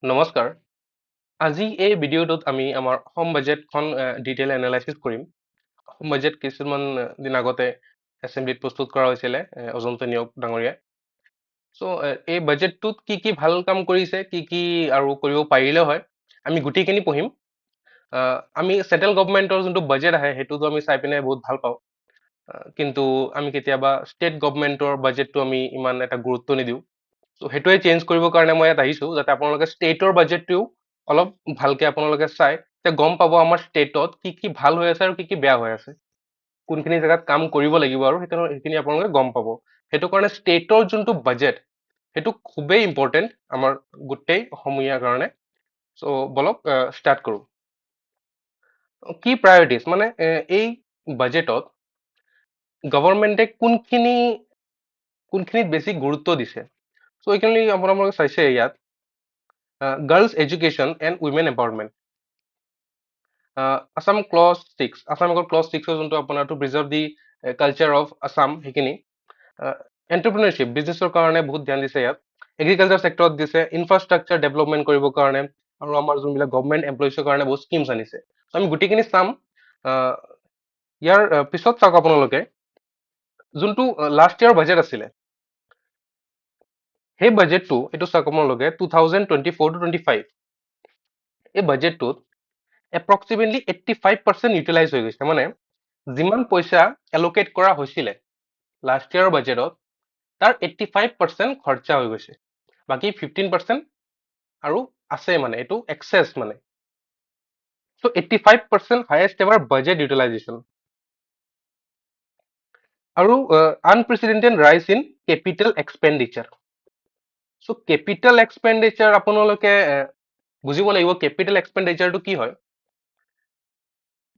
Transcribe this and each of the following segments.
নমস্কাৰ। আজি এই ভিডিঅ'টোত আমি আমাৰ অসম বাজেটখন ডিটেইল এনালাইচিছ কৰিম। অসম বাজেট কিছুমান দিন আগতে এছেম্বলিত প্ৰস্তুত কৰা হৈছিলে অজন্তা নিয়োগ ডাঙৰীয়াই। এই বাজেটটোত কি কি ভাল কাম কৰিছে, কি কি আৰু কৰিব পাৰিলে হয়, আমি গোটেইখিনি পঢ়িম। আমি চেন্ট্ৰেল গভৰ্ণমেণ্টৰ যোনটো বাজেট আহে সেইটোতো আমি চাই পিনে বহুত ভাল পাওঁ। কিন্তু আমি কেতিয়াবা ষ্টেট গভৰ্ণমেণ্টৰ বাজেটটো আমি ইমান এটা গুৰুত্ব নিদিওঁ। সেইটোৱে চেঞ্জ কৰিবৰ কাৰণে মই ইয়াত আহিছোঁ, যাতে আপোনালোকে ষ্টেটৰ বাজেটটোও অলপ ভালকে আপোনালোকে চাই যে গম পাব আমাৰ ষ্টেটত কি কি ভাল হৈ আছে আৰু কি কি বেয়া হৈ আছে, কোনখিনি জেগাত কাম কৰিব লাগিব আৰু সেইখিনি আপোনালোকে গম পাব। সেইটো কাৰণে ষ্টেটৰ যোনটো বাজেট সেইটো খুবেই ইম্পৰ্টেণ্ট আমাৰ গোটেই অসমীয়াৰ কাৰণে। বলক ষ্টাৰ্ট কৰোঁ। কি প্ৰায়ৰিটিজ মানে এই বাজেটত গভৰ্ণমেণ্টে কোনখিনিত বেছি গুৰুত্ব দিছে। এইখিনি আপোনালোকে চাইছে ইয়াত girls education and women empowerment. Assam clause 6, Assam clause 6 যোনটো আপোনাৰ to preserve the culture of Assam, সেইখিনি এণ্টাৰপ্ৰিনাৰশ্বিপ বিজনেছৰ কাৰণে বহুত ধ্যান দিছে ইয়াত। এগ্ৰিকালচাৰ ছেক্টৰত দিছে, ইনফ্ৰাষ্ট্ৰাকচাৰ ডেভেলপমেণ্ট কৰিবৰ কাৰণে, আৰু আমাৰ যোনবিলাক গভৰ্ণমেণ্ট এমপ্লয়িজৰ কাৰণে বহুত স্কিমছ আনিছে। আমি গোটেইখিনি চাম। ইয়াৰ পিছত চাওক আপোনালোকে যোনটো লাষ্ট ইয়াৰ বাজেট আছিলে, সেই বাজেটটো এইটো চাওক আপোনালোকে 2024-25 এই বাজেটটোত এপ্ৰক্সিমেটলি 85% ইউটিলাইজ হৈ গৈছে। মানে যিমান পইচা এলোকেট কৰা হৈছিলে লাষ্ট ইয়াৰৰ বাজেটত, তাৰ 85% খৰচা হৈ গৈছে। বাকী 15% আৰু আছে, মানে এইটো এক্সেছ মানে। 85% হাইয়েষ্ট এভাৰ বাজেট ইউটিলাইজেশ্যন। আৰু আনপ্ৰেচিডেণ্টেড ৰাইজ in capital expenditure. Capital expenditure আপোনালোকে বুজিব লাগিব কেপিটেল এক্সপেণ্ডিচাৰটো কি হয়।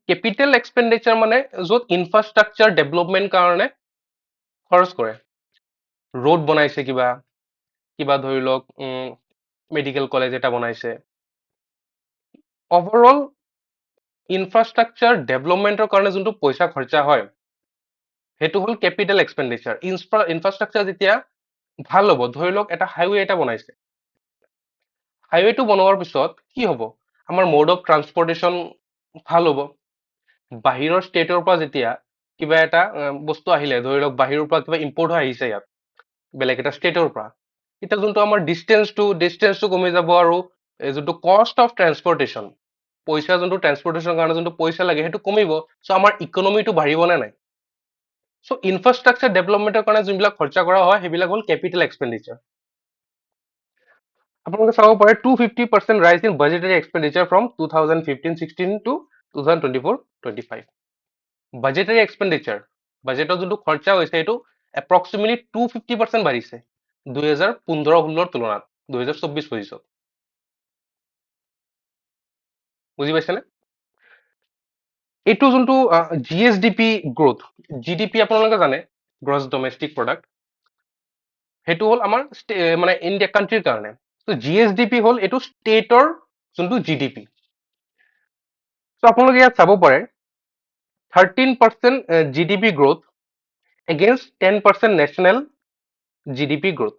কেপিটেল এক্সপেণ্ডিচাৰ মানে য'ত ইনফ্ৰাষ্ট্ৰাকচাৰ ডেভেলপমেণ্ট কাৰণে খৰচ কৰে। ৰোড বনাইছে, কিবা ধৰি লওক মেডিকেল কলেজ এটা বনাইছে। অভাৰঅল ইনফ্ৰাষ্ট্ৰাকচাৰ ডেভেলপমেণ্টৰ কাৰণে যোনটো পইচা খৰচা হয় সেইটো হ'ল কেপিটেল এক্সপেণ্ডিচাৰ। ইনফ্ৰাষ্ট্ৰাকচাৰ যেতিয়া ভাল হ'ব, ধৰি লওক এটা হাইৱে এটা বনাইছে, হাইৱেটো বনোৱাৰ পিছত কি হ'ব, আমাৰ মোড অফ ট্ৰান্সপৰ্টেশ্যন ভাল হ'ব। বাহিৰৰ ষ্টেটৰ পৰা যেতিয়া কিবা এটা বস্তু আহিলে, ধৰি লওক বাহিৰৰ পৰা কিবা ইম্পৰ্ট হৈ আহিছে ইয়াত বেলেগ এটা ষ্টেটৰ পৰা, এতিয়া যোনটো আমাৰ ডিষ্টেঞ্চটো কমি যাব, আৰু যোনটো কষ্ট অফ ট্ৰান্সপৰ্টেশ্যন, পইচা যোনটো ট্ৰান্সপৰ্টেশ্যনৰ কাৰণে যোনটো পইচা লাগে সেইটো কমিব। আমাৰ ইকনমিটো বাঢ়িব নে নাই। ইনফ্ৰাষ্ট্ৰাকচাৰ ডেভেলপমেণ্টৰ কাৰণে যোনবিলাক খৰচা কৰা হয় সেইবিলাক হ'ল কেপিটেল এক্সপেণ্ডিচাৰ। আপোনালোকে চাব পাৰে 250% rise in budgetary expenditure from 2015-16 to 2024-25। Budgetary expenditure, বাজেটৰ যোনটো খৰচা হৈছে সেইটো এপ্ৰক্সিমেটলি 250% বাঢ়িছে 2015-16 তুলনাত 2024-25। বুজি পাইছেনে? এইটো যোনটো GSDP গ্ৰোথ, GDP আপোনালোকে জানে গ্ৰছ ডমেষ্টিক প্ৰডাক্ট, সেইটো হ'ল আমাৰ মানে ইণ্ডিয়া কাণ্ট্ৰিৰ কাৰণে। GSDP হ'ল এইটো ষ্টেটৰ যোনটো GDP। আপোনালোকে ইয়াত চাব পাৰে 13% GDP growth against 10% national GDP growth.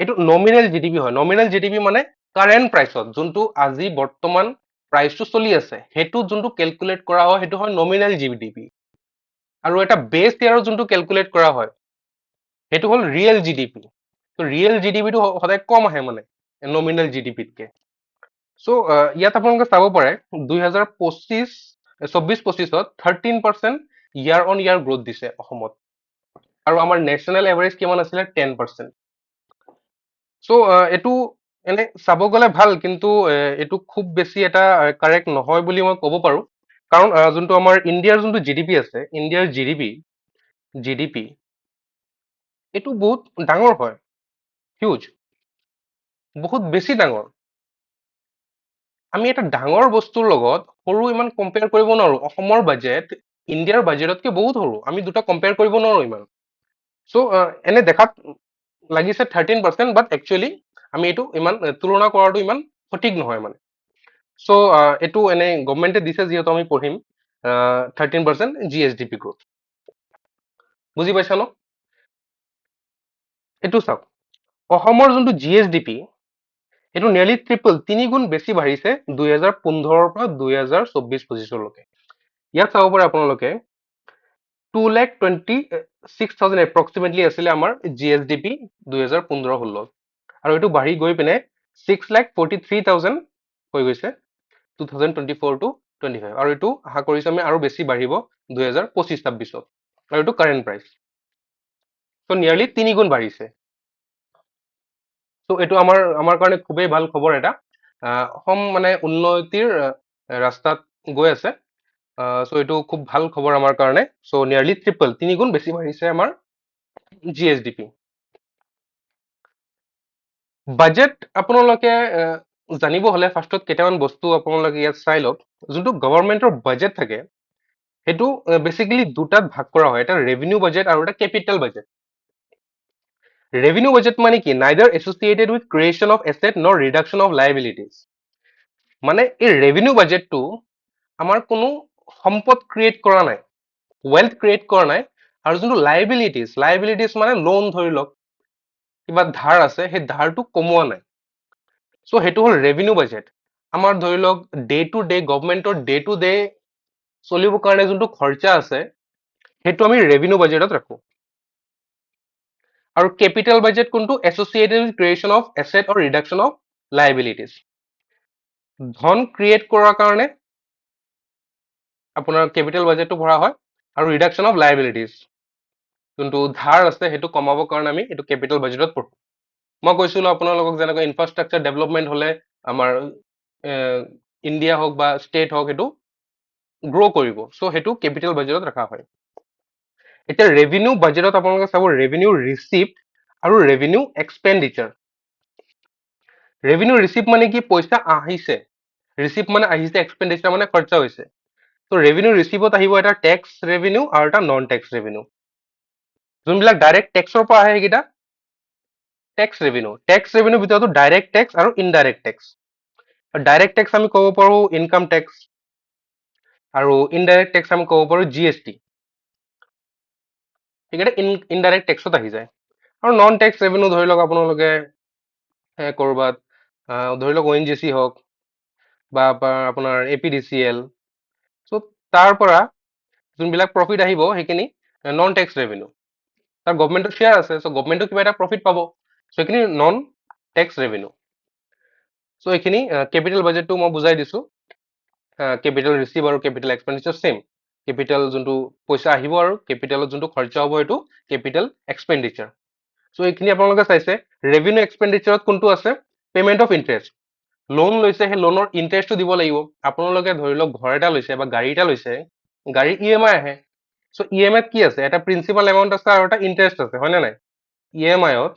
এইটো নমিনেল GDP হয়। নমিনেল GDP মানে কাৰেণ্ট প্ৰাইচত যোনটো আজি বৰ্তমান প্ৰাইচটো চলি আছে সেইটো যোনটো কেলকুলেট কৰা হয় সেইটো হয় নমিনেল GDP। আৰু এটা বেছ ইয়াৰৰ যোনটো কেলকুলেট কৰা হয় সেইটো হ'ল ৰিয়েল GDP। ৰিয়েল GDPটো সদায় কম আহে মানে নমিনেল GDPতকে। ইয়াত আপোনালোকে চাব পাৰে 2024-25 13% ইয়াৰ অন ইয়াৰ গ্ৰোথ দিছে অসমত, আৰু আমাৰ নেশ্যনেল এভাৰেজ কিমান আছিলে 10%। এইটো এনে চাব গ'লে ভাল, কিন্তু এইটো খুব বেছি এটা কাৰেক্ট নহয় বুলি মই ক'ব পাৰো। কাৰণ যোনটো আমাৰ ইণ্ডিয়াৰ যোনটো GDP আছে, ইণ্ডিয়াৰ জিডিপি এইটো বহুত ডাঙৰ হয়, হিউজ, বহুত বেছি ডাঙৰ। আমি এটা ডাঙৰ বস্তুৰ লগত সৰু ইমান কম্পেয়াৰ কৰিব নোৱাৰো। অসমৰ বাজেট ইণ্ডিয়াৰ বাজেটতকে বহুত সৰু, আমি দুটা কম্পেয়াৰ কৰিব নোৱাৰো ইমান। এনে দেখাত লাগিছে 13%, বাট একচুৱেলি আমি এইটো ইমান তুলনা কৰাটো ইমান সঠিক নহয় মানে। এইটো এনে গভৰ্ণমেণ্টে দিছে যিহেতু আমি পঢ়িম 13% GSDP গ্ৰোথ। বুজি পাইছা ন? এইটো চাওক, অসমৰ যোনটো GSDP এইটো নিয়াৰলি ট্ৰিপল, 3 গুণ বেছি বাঢ়িছে 2015 পৰা 2024-25লৈকে। ইয়াত চাব পাৰে আপোনালোকে 2,26,000 এপ্ৰক্সিমেটলি আছিলে আমাৰ GSDP 2015-16, আৰু এইটো বাঢ়ি গৈ পিনে 6,43,000 হৈ গৈছে 2024-25, আৰু এইটো আশা কৰিছো আমি আৰু বেছি বাঢ়িব 2025-26, আৰু এইটো কাৰেণ্ট প্ৰাইচ। ত' নিয়াৰলি 3 গুণ বাঢ়িছে। ত' এইটো আমাৰ কাৰণে খুবেই ভাল খবৰ এটা। অসম মানে উন্নতিৰ ৰাস্তাত গৈ আছে। চ' এইটো খুব ভাল খবৰ আমাৰ কাৰণে। চ' নিয়াৰলি ট্ৰিপল, 3 গুণ বেছি বাঢ়িছে আমাৰ GSDP। বাজেট আপোনালোকে জানিব হলে ফাৰ্ষ্টত কেইটামান বস্তু আপোনালোকে ইয়াত চাই লওক। যোনটো গভৰ্ণমেণ্টৰ বাজেট থাকে সেইটো বেচিকেলি দুটাত ভাগ কৰা হয়, এটা ৰেভিনিউ বাজেট আৰু এটা কেপিটেল বাজেট। ৰেভিনিউ বাজেট মানে কি? Neither associated with creation of asset nor reduction of liabilities. মানে এই ৰেভিনিউ বাজেটটো আমাৰ কোনো সম্পদ ক্ৰিয়েট কৰা নাই, ৱেল্থ ক্ৰিয়েট কৰা নাই, আৰু যোনটো লাইবিলিটিজ মানে লোন ধৰি লওক, কিবা ধাৰ আছে, সেই ধাৰটো কমোৱা নাই। চ' সেইটো হ'ল ৰেভিনিউ বাজেট। আমাৰ ধৰি লওক গভৰ্ণমেণ্টৰ ডে টু ডে চলিবৰ কাৰণে যোনটো খৰচা আছে সেইটো আমি ৰেভিনিউ বাজেটত ৰাখো। আৰু কেপিটেল বাজেট কোনটো? Associated with creation of asset or reduction of liabilities. ধন ক্ৰিয়েট কৰাৰ কাৰণে আপোনাৰ কেপিটেল বাজেটটো ভৰা হয়, আৰু ৰিডাকশ্যন অফ লাইবিলিটিজ যোনটো ধাৰ আছে সেইটো কমাবৰ কাৰণে আমি এইটো কেপিটেল বাজেটত পঢ়ো। মই কৈছিলো আপোনালোকক যেনেকৈ ইনফ্ৰাষ্ট্ৰাকচাৰ ডেভেলপমেণ্ট হলে আমাৰ ইণ্ডিয়া হওক বা ষ্টেট হওক সেইটো গ্ৰ' কৰিব। চ' সেইটো কেপিটেল বাজেটত ৰখা হয়। এতিয়া ৰেভিনিউ বাজেটত আপোনালোকে চাব ৰেভিনিউ ৰিচিপ্ট আৰু ৰেভিনিউ এক্সপেণ্ডিচাৰ। ৰেভিনিউ ৰিচিপ্ট মানে কি? পইচা আহিছে। ৰিচিপ্ট মানে আহিছে, এক্সপেণ্ডিচাৰ মানে খৰচা হৈছে। ত' ৰেভিনিউ ৰিচিপ্টত আহিব এটা টেক্স ৰেভিনিউ আৰু এটা নন টেক্স ৰেভিনিউ। যোনবিলাক ডাইৰেক্ট টেক্সৰ পৰা আহে সেইকেইটা টেক্স ৰেভিনিউ। টেক্স ৰেভিনিউৰ ভিতৰতো ডাইৰেক্ট টেক্স আৰু ইনডাইৰেক্ট টেক্স। ডাইৰেক্ট টেক্স আমি ক'ব পাৰো ইনকাম টেক্স, আৰু ইনডাইৰেক্ট টেক্স আমি ক'ব পাৰো GST। সেইকেইটা ইনডাইৰেক্ট টেক্সত আহি যায়। আৰু নন টেক্স ৰেভিনিউ ধৰি লওক আপোনালোকে ক'ৰবাত ধৰি লওক ONGC হওক বা আপোনাৰ APDCL, চ' তাৰ পৰা যোনবিলাক প্ৰফিট আহিব সেইখিনি নন টেক্স ৰেভিনিউ। তাৰ গভৰ্ণমেণ্টৰ শ্বেয়াৰ আছে, চ' গভৰ্ণমেণ্টৰ কিবা এটা প্ৰফিট পাব, চ' এইখিনি নন টেক্স ৰেভিনিউ। চ' এইখিনি কেপিটেল বাজেটটো মই বুজাই দিছো। কেপিটেল ৰিচিভ আৰু কেপিটেল এক্সপেণ্ডিচাৰ ছেম। কেপিটেল যোনটো পইচা আহিব আৰু কেপিটেলত যোনটো খৰচা হ'ব সেইটো কেপিটেল এক্সপেণ্ডিচাৰ। চ' এইখিনি আপোনালোকে চাইছে। ৰেভিনিউ এক্সপেণ্ডিচাৰত কোনটো আছে? Payment of interest. লোন লৈছে, সেই লোনৰ ইণ্টাৰেষ্টটো দিব লাগিব। আপোনালোকে ধৰি লওক ঘৰ এটা লৈছে বা গাড়ী এটা লৈছে, গাড়ীৰ EMI আহে। চ' EMIত কি আছে? এটা প্ৰিন্সিপাল এমাউণ্ট আছে আৰু এটা ইণ্টাৰেষ্ট আছে, হয়নে নাই? EMIত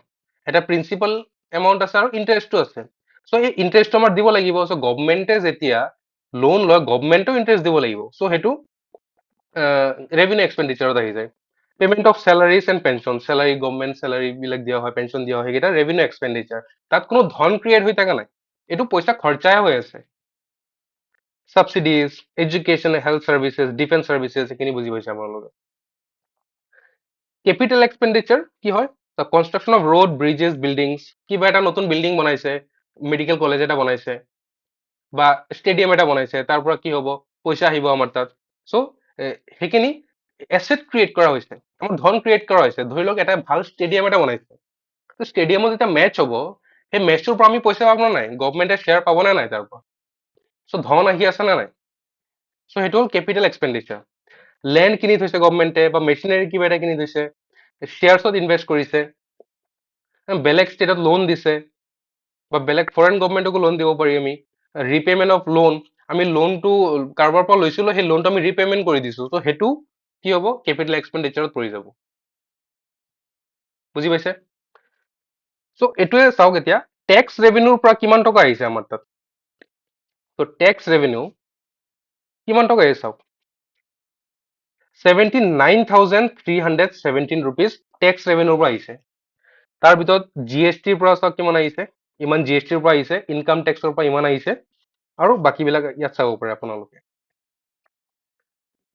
এটা প্ৰিন্সিপাল এমাউণ্ট আছে আৰু ইণ্টাৰেষ্টটো আছে। চ' এই ইণ্টাৰেষ্টটো আমাৰ দিব লাগিব। চ' গভৰ্ণমেণ্টে যেতিয়া লোন লয়, গভৰ্ণমেণ্টেও ইণ্টাৰেষ্ট দিব লাগিব। চ' সেইটো ৰেভিনিউ এক্সপেণ্ডিচাৰত আহি যায়। Payment of salaries and pension, salary government salary বিলাক দিয়া হয়, পেঞ্চন দিয়া হয়, সেইকেইটা ৰেভিনিউ এক্সপেণ্ডিচাৰ। তাত কোনো ধন ক্ৰিয়েট হৈ থকা নাই, এইটো পইচা খৰচাই হৈ আছে। Subsidies, education, health services, defence services, এইখিনি বুজি পাইছে আপোনালোকে। কেপিটেল এক্সপেণ্ডিচাৰ কি হয়? Construction of road, bridges, buildings. কিবা এটা নতুন বিল্ডিং বনাইছে, মেডিকেল কলেজ এটা বনাইছে বা ষ্টেডিয়াম এটা বনাইছে, তাৰ পৰা কি হ'ব? পইচা আহিব আমাৰ তাত। চ' সেইখিনি এছেট ক্ৰিয়েট কৰা হৈছে, আমাৰ ধন ক্ৰিয়েট কৰা হৈছে। ধৰি লওক এটা ভাল ষ্টেডিয়াম এটা বনাইছে, ষ্টেডিয়ামত যেতিয়া মেটচ হ'ব, সেই মেটচটোৰ পৰা আমি পইচা পাব নে নাই? গভৰ্ণমেণ্টে শ্বেয়াৰ পাব নে নাই তাৰ পৰা? চ' ধন আহি আছে নে নাই? চ' সেইটো হ'ল কেপিটেল এক্সপেণ্ডিচাৰ। লেণ্ড কিনি থৈছে গভৰ্ণমেণ্টে বা মেচিনাৰী কিবা এটা কিনি থৈছে, শ্বেয়াৰ্ছত ইনভেষ্ট কৰিছে, বেলেগ ষ্টেটত লোন দিছে, বা বেলেগ ফৰেন গভৰ্ণমেণ্টকো লোন দিব পাৰি আমি। ৰিপেমেণ্ট অফ লোন, আমি লোনটো কাৰোবাৰ পৰা লৈছিলো, সেই লোনটো আমি ৰিপেমেণ্ট কৰি দিছো। চ' সেইটো কি হ'ব? কেপিটেল এক্সপেণ্ডিচাৰত পৰি যাব। বুজি পাইছে? চ' এইটোৱে চাওক এতিয়া টেক্স ৰেভিনিউৰ পৰা কিমান টকা আহিছে আমাৰ তাত। ত' টেক্স ৰেভিনিউ কিমান টকা আহিছে চাওক। 79,317 rupees টেক্স ৰেভিনিউৰ পৰা আহিছে। তাৰ ভিতৰত GSTৰ পৰা চাওক কিমান আহিছে, ইমান GSTৰ পৰা আহিছে, ইনকাম টেক্সৰ পৰা ইমান আহিছে, আৰু বাকীবিলাক ইয়াত চাব পাৰে আপোনালোকে।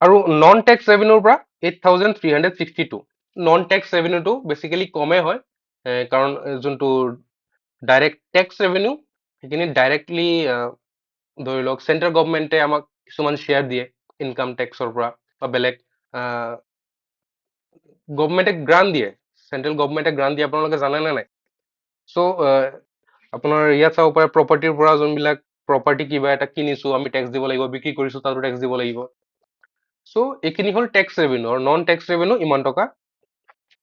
আৰু নন টেক্স ৰেভিনিউৰ পৰা 8,362। নন টেক্স ৰেভিনিউটো বেচিকেলি কমেই হয়, কাৰণ যোনটো ডাইৰেক্ট টেক্স ৰেভিনিউ সেইখিনি ডাইৰেক্টলি ধৰি লওক চেন্ট্ৰেল গভমেণ্টে আমাক কিছুমান শ্বেয়াৰ দিয়ে ইনকাম টেক্সৰ পৰা বা বেলেগ গভমেণ্টে গ্ৰাণ্ট দিয়ে, চেন্ট্ৰেল গভমেণ্টে গ্ৰাণ্ট দিয়ে, আপোনালোকে জানেনে নাই? চ' আপোনাৰ ইয়াত চাব পাৰে প্ৰপাৰ্টিৰ পৰা যোনবিলাক প্ৰপাৰ্টি কিবা এটা কিনিছো আমি টেক্স দিব লাগিব, বিক্ৰী কৰিছো তাতো টেক্স দিব লাগিব। চ' এইখিনি হ'ল টেক্স ৰেভিনিউ, আৰু নন টেক্স ৰেভিনিউ ইমান টকা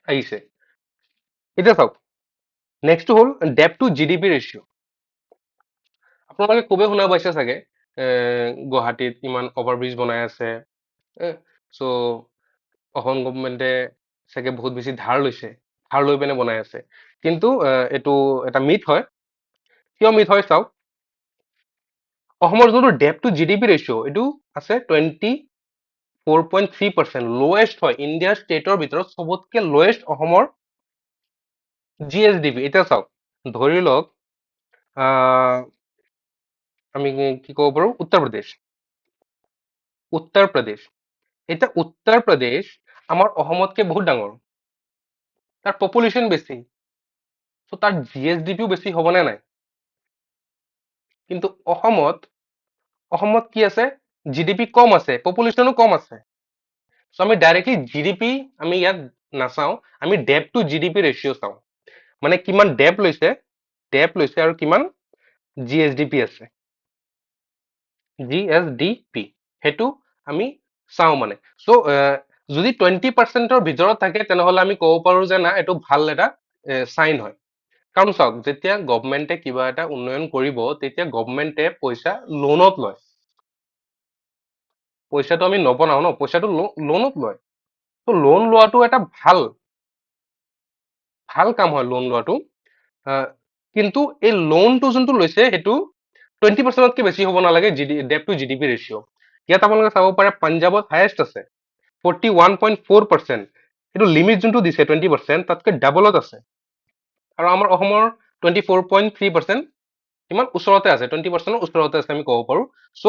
আহিছে। এতিয়া চাওক, নেক্সটটো হ'ল ডেপ টু জিডিপি ৰেচিঅ'। আপোনালোকে খুবেই শুনা পাইছে চাগে, গুৱাহাটীত ইমান অভাৰব্ৰিজ বনাই আছে, চ' অসম গভমেণ্টে চাগে বহুত বেছি ধাৰ লৈছে, ধাৰ লৈ পিনে বনাই আছে। কিন্তু এইটো এটা মিথ হয়। কিয় মিথ হয় চাওক, অসমৰ যোনটো ডেপ টু জিডিপি ৰেচিঅ' এইটো আছে 24.3%, লৱেষ্ট হয় ইণ্ডিয়াৰ ষ্টেটৰ ভিতৰত চবতকে লৱেষ্ট অসমৰ GSDP। এতিয়া চাওক, ধৰি লওক আমি কি ক'ব পাৰো, উত্তৰ প্ৰদেশ। এতিয়া উত্তৰ প্ৰদেশ আমাৰ অসমতকে বহুত ডাঙৰ, তাৰ পপুলেশ্যন বেছি, চ' তাৰ GSDPও বেছি হ'বনে নাই? কিন্তু অসমত কি আছে, GDP কম আছে, পপুলেশ্যনো কম আছে। চ' আমি ডাইৰেক্টলি GDP আমি ইয়াত নাচাওঁ, আমি ডেপ টু GDP ৰেচিঅ' চাওঁ, মানে কিমান ডেপ লৈছে আৰু কিমান GSDP আছে, GSDP সেইটো আমি চাওঁ মানে। চ' যদি 20%ৰ ভিতৰত থাকে তেনেহ'লে আমি ক'ব পাৰো যে না এইটো ভাল এটা চাইন হয়। কাৰণ চাওক, যেতিয়া গভমেণ্টে কিবা এটা উন্নয়ন কৰিব তেতিয়া গভমেণ্টে পইচা লোনত লয়, পইচাটো আমি নবনাও ন, পইচাটো লোনত লয়। ত' লোন লোৱাটো এটা ভাল কাম হয়, লোন লোৱাটো। কিন্তু এই লোনটো যোনটো লৈছে সেইটো 20%তকে বেছি হ'ব নালাগে ডেপ টু GDP ৰেচিঅ'। ইয়াত আপোনালোকে চাব পাৰে পাঞ্জাৱত হায়েষ্ট আছে 41.4%। সেইটো লিমিট যোনটো দিছে 20%, তাতকে ডাবলত আছে। আৰু আমাৰ অসমৰ 24.3% ইমান ওচৰতে আছে, 20%ৰ ওচৰতে আছে আমি ক'ব পাৰো। চ'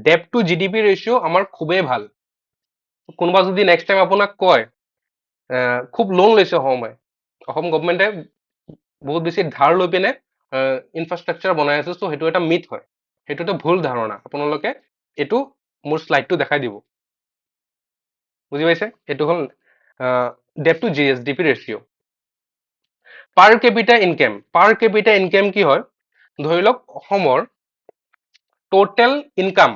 ডেপ টু GDP ৰেচিঅ' আমাৰ খুবেই ভাল। কোনোবা যদি নেক্সট টাইম আপোনাক কয় খুব লোন লৈছে অসম গভমেণ্টে বহুত বেছি ধাৰ লৈ পিনে ইনফ্ৰাষ্ট্ৰাকচাৰ বনাই আছে, চ' সেইটো এটা মিথ হয়, সেইটো এটা ভুল ধাৰণা। আপোনালোকে এইটো মোৰ শ্লাইডটো দেখাই দিব, বুজি পাইছে? এইটো হ'ল debt to GSDP ratio'. Per capita income কি হয়, ধৰি লওক অসমৰ টোটেল ইনকাম,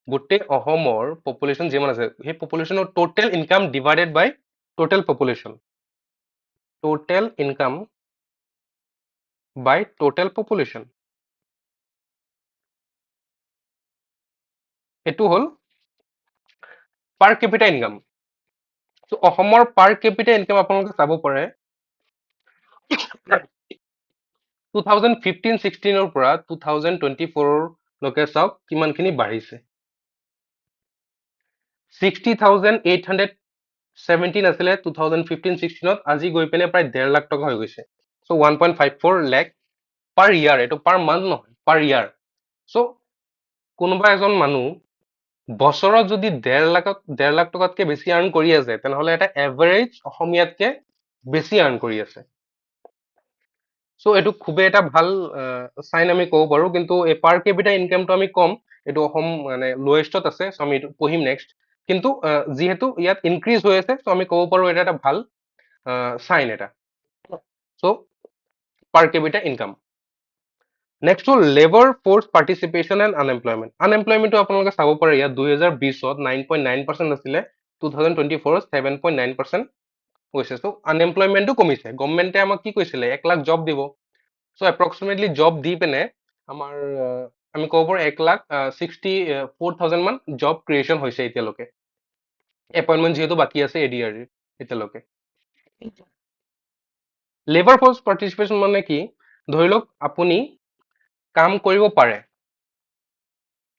গোটেই অসমৰ পপুলেশ্যন যিমান আছে সেই পপুলেশ্যনৰ টোটেল ইনকাম ডিভাইডেড বাই টোটেল পপুলেশ্যন, টোটেল ইনকাম বাই টোটেল পপুলেশ্যন, এইটো হ'ল পাৰ কেপিটা ইনকাম। অসমৰ পাৰ কেপিটা ইনকাম আপোনালোকে চাব পাৰে 2015-16ৰ পৰা 2024লৈকে চাওক কিমানখিনি বাঢ়িছে। 60,817 আছিলে 2015-16ত, আজি গৈ পিনে প্ৰায় 1.5 লাখ টকা হৈ গৈছে। চ' 1.54 লাখ পাৰ ইয়াৰ, এইটো পাৰ মান্থ নহয়, পাৰ ইয়াৰ। চ' কোনোবা এজন মানুহ বছৰত যদি 1.5 লাখ টকাতকে বেছি আৰ্ণ কৰি আছে, তেনেহ'লে এটা এভাৰেজ অসমীয়াতকে বেছি আৰ্ণ কৰি আছে। চ' এইটো খুবেই এটা ভাল চাইন আমি ক'ব পাৰো। কিন্তু এই পাৰ কেপিটা ইনকামটো আমি কম, এইটো অসম মানে লৱেষ্টত আছে, চ' আমি এইটো পঢ়িম নেক্সট। কিন্তু যিহেতু ইয়াত ইনক্ৰিজ হৈ আছে, চ' আমি ক'ব পাৰো এটা এটা ভাল চাইন এটা। So' per capita income. Next হ'ল labour force participation and unemployment. আনএমপ্লয়মেণ্টটো আপোনালোকে চাব পাৰে ইয়াত 2020ত 9.9% আছিলে, 2024ত 7.9% হৈছে। চ' আনএমপ্লয়মেণ্টটো কমিছে। গভমেণ্টে আমাক কি কৈছিলে, 1 লাখ জব দিব। চ' এপ্ৰক্সিমেটলি জব দি পিনে আমাৰ আমি ক'ব পাৰো 1,64,000 মান জব ক্ৰিয়েশ্যন হৈছে এতিয়ালৈকে। এপইণ্টমেণ্ট যিহেতু বাকী আছে ADR এতিয়ালৈকে। লেবাৰ ফ'ৰ্চ পাৰ্টিচিপেশ্যন মানে কি, ধৰি লওক আপুনি কাম কৰিব পাৰে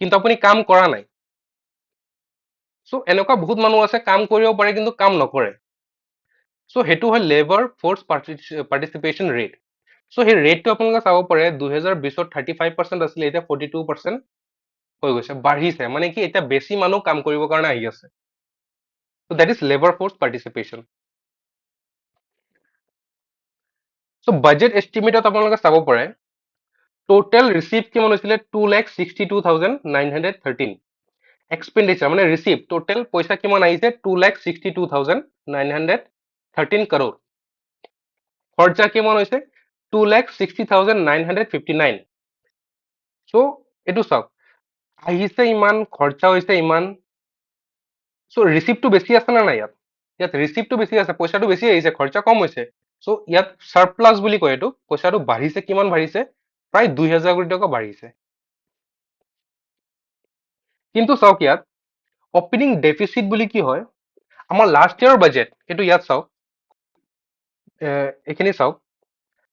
কিন্তু আপুনি কাম কৰা নাই। চ' এনেকুৱা বহুত মানুহ আছে কাম কৰিব পাৰে কিন্তু কাম নকৰে। চ' সেইটো হয় লেবাৰ ফ'ৰ্চ পাৰ্টিচিপেশ্যন ৰেট। চ' সেই ৰেটটো আপোনালোকে চাব পাৰে 2020ত 35% আছিলে, এতিয়া 42% হৈ গৈছে, বাঢ়িছে। মানে কি এতিয়া বেছি মানুহ কাম কৰিবৰ কাৰণে আহি আছে। So' that is labour force participation. So' budget এষ্টিমেটত আপোনালোকে চাব পাৰে টোটেল ৰিচিপ্ট কিমান হৈছিলে 2,62,913। এক্সপেণ্ডিচাৰ মানে ৰিচিপ্ট টোটেল পইচা কিমান আহিছে 2,62,913 crore। খৰচা কিমান হৈছে 2,60,959। চ' এইটো চাওক, আহিছে ইমান, খৰচা হৈছে ইমান। চ' ৰিচিপ্টটো বেছি আছে নে নাই ইয়াত? ইয়াত ৰিচিপ্টটো বেছি আছে, পইচাটো বেছি আহিছে, খৰচা কম হৈছে। চ' ইয়াত চাৰপ্লাছ বুলি কয় এইটো। পইচাটো বাঢ়িছে, কিমান বাঢ়িছে? প্ৰায় 2,000 কোটি টকা বাঢ়িছে। কিন্তু চাওক ইয়াত অপেনিং ডেফিচিট বুলি কি হয়, আমাৰ লাষ্ট ইয়াৰৰ বাজেট, এইটো ইয়াত চাওক, এইখিনি চাওক,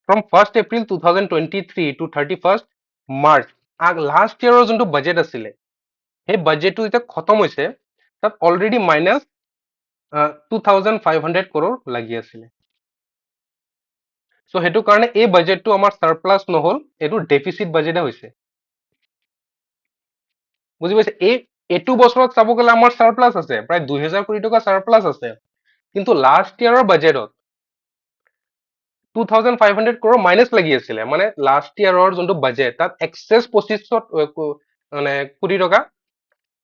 from 1st April 2023 to 31st March, last ইয়াৰৰ যোনটো বাজেট আছিলে, সেই বাজেটটো এতিয়া খতম হৈছে, তাত অলৰেডি মাইনাছ 2,500 crore লাগি আছিলে। চ' সেইটো কাৰণে এই বাজেটটো আমাৰ চাৰপ্লাছ নহল, এইটো ডেফিচিট বাজেটে হৈছে। বুজি পাইছে? এইটো বছৰত চাব গ'লে আমাৰ চাৰপ্লাছ আছে, প্ৰায় 2,000 কোটি টকা চাৰপ্লাছ আছে। কিন্তু লাষ্ট ইয়াৰৰ বাজেটত 2,500 crore মাইনাছ লাগি আছিলে। মানে লাষ্ট ইয়াৰৰ যোনটো বাজেট, তাত এক্সেছ 2500 মানে কোটি টকা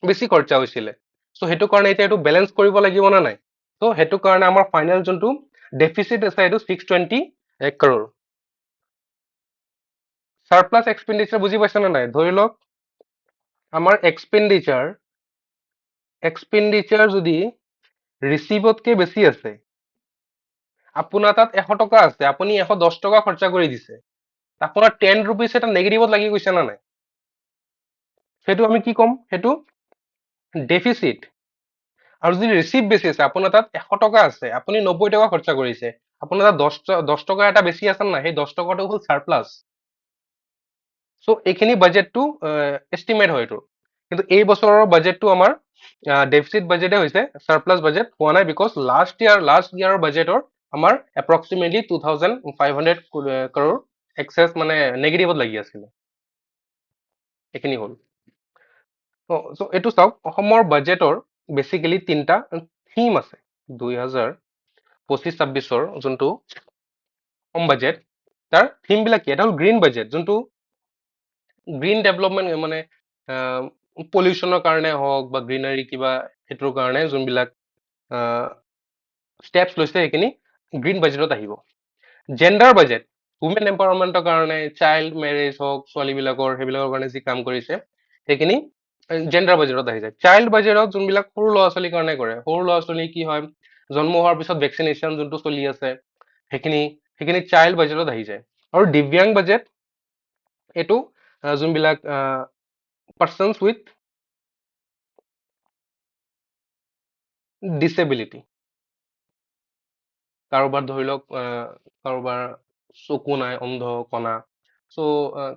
বেছি খৰচা হৈছিলে। চ' সেইটো কাৰণে এতিয়া এইটো বেলেঞ্চ কৰিব লাগিব নে নাই? চ' সেইটো কাৰণে আমাৰ ফাইনেল যোনটো ডেফিচিট আছে, এইটো 620 crore। চাৰপ্লাছ এক্সপেণ্ডিচাৰ বুজি পাইছে নে নাই? ধৰি লওক আমাৰ এক্সপেণ্ডিচাৰ যদি ৰিচিভতকে বেছি আছে, আপোনাৰ তাত 100 টকা আছে, আপুনি 110 টকা খৰচা কৰি দিছে, আপোনাৰ 10 rupees এটা নেগেটিভত লাগি গৈছে নে নাই? সেইটো আমি কি ক'ম? সেইটো ডেফিচিট। আৰু যদি ৰিচিভ বেছি আছে, আপোনাৰ তাত 100 টকা আছে, আপুনি 90 টকা খৰচা কৰিছে, আপোনাৰ তাত 10 টকা এটা বেছি আছে নাই? সেই 10 টকাটো হ'ল চাৰপ্লাছ। চ' এইখিনি বাজেটটো এষ্টিমেট হয় এইটো। কিন্তু এই বছৰৰ বাজেটটো আমাৰ ডেফিচিট বাজেটে হৈছে, চাৰপ্লাছ বাজেট হোৱা নাই, বিকজ লাষ্ট ইয়াৰৰ বাজেটৰ আমাৰ এপ্ৰক্সিমেটলি 2,500 crore এক্সেছ মানে নেগেটিভত লাগি আছিলে। এইখিনি হ'ল। চ' এইটো চাওক, অসমৰ বাজেটৰ বেচিকেলি তিনিটা থিম আছে। 2025-26 যোনটো অসম বাজেট, তাৰ থিম বিলাক কি? এটা হ'ল গ্ৰীণ বাজেট, যোনটো গ্ৰীণ ডেভেলপমেণ্ট মানে পলিউশ্যনৰ কাৰণে হওক বা গ্ৰীনাৰী কিবা সেইটোৰ কাৰণে যোনবিলাক ষ্টেপছ লৈছে, সেইখিনি গ্ৰীণ বাজেটত আহিব। জেণ্ডাৰ বাজেট, উমেন এম্পাৱাৰমেণ্টৰ কাৰণে, চাইল্ড মেৰেজ হওক, ছোৱালীবিলাকৰ সেইবিলাকৰ কাৰণে যি কাম কৰিছে, সেইখিনি জেণ্ডাৰ বাজেটত আহি যায়। চাইল্ড বাজেটত যোনবিলাক সৰু ল'ৰা ছোৱালীৰ কাৰণে কৰে, সৰু ল'ৰা ছোৱালী কি হয়, জন্ম হোৱাৰ পিছত ভেকচিনেশ্যন যোনটো চলি আছে, সেইখিনি চাইল্ড বাজেটত আহি যায়। আৰু দিব্যাং বাজেট, এইটো যোনবিলাক পাৰ্চনছ উইথ ডিচেবিলিটি, কাৰোবাৰ ধৰি লওক কাৰোবাৰ চকু নাই, অন্ধ কণা, চ'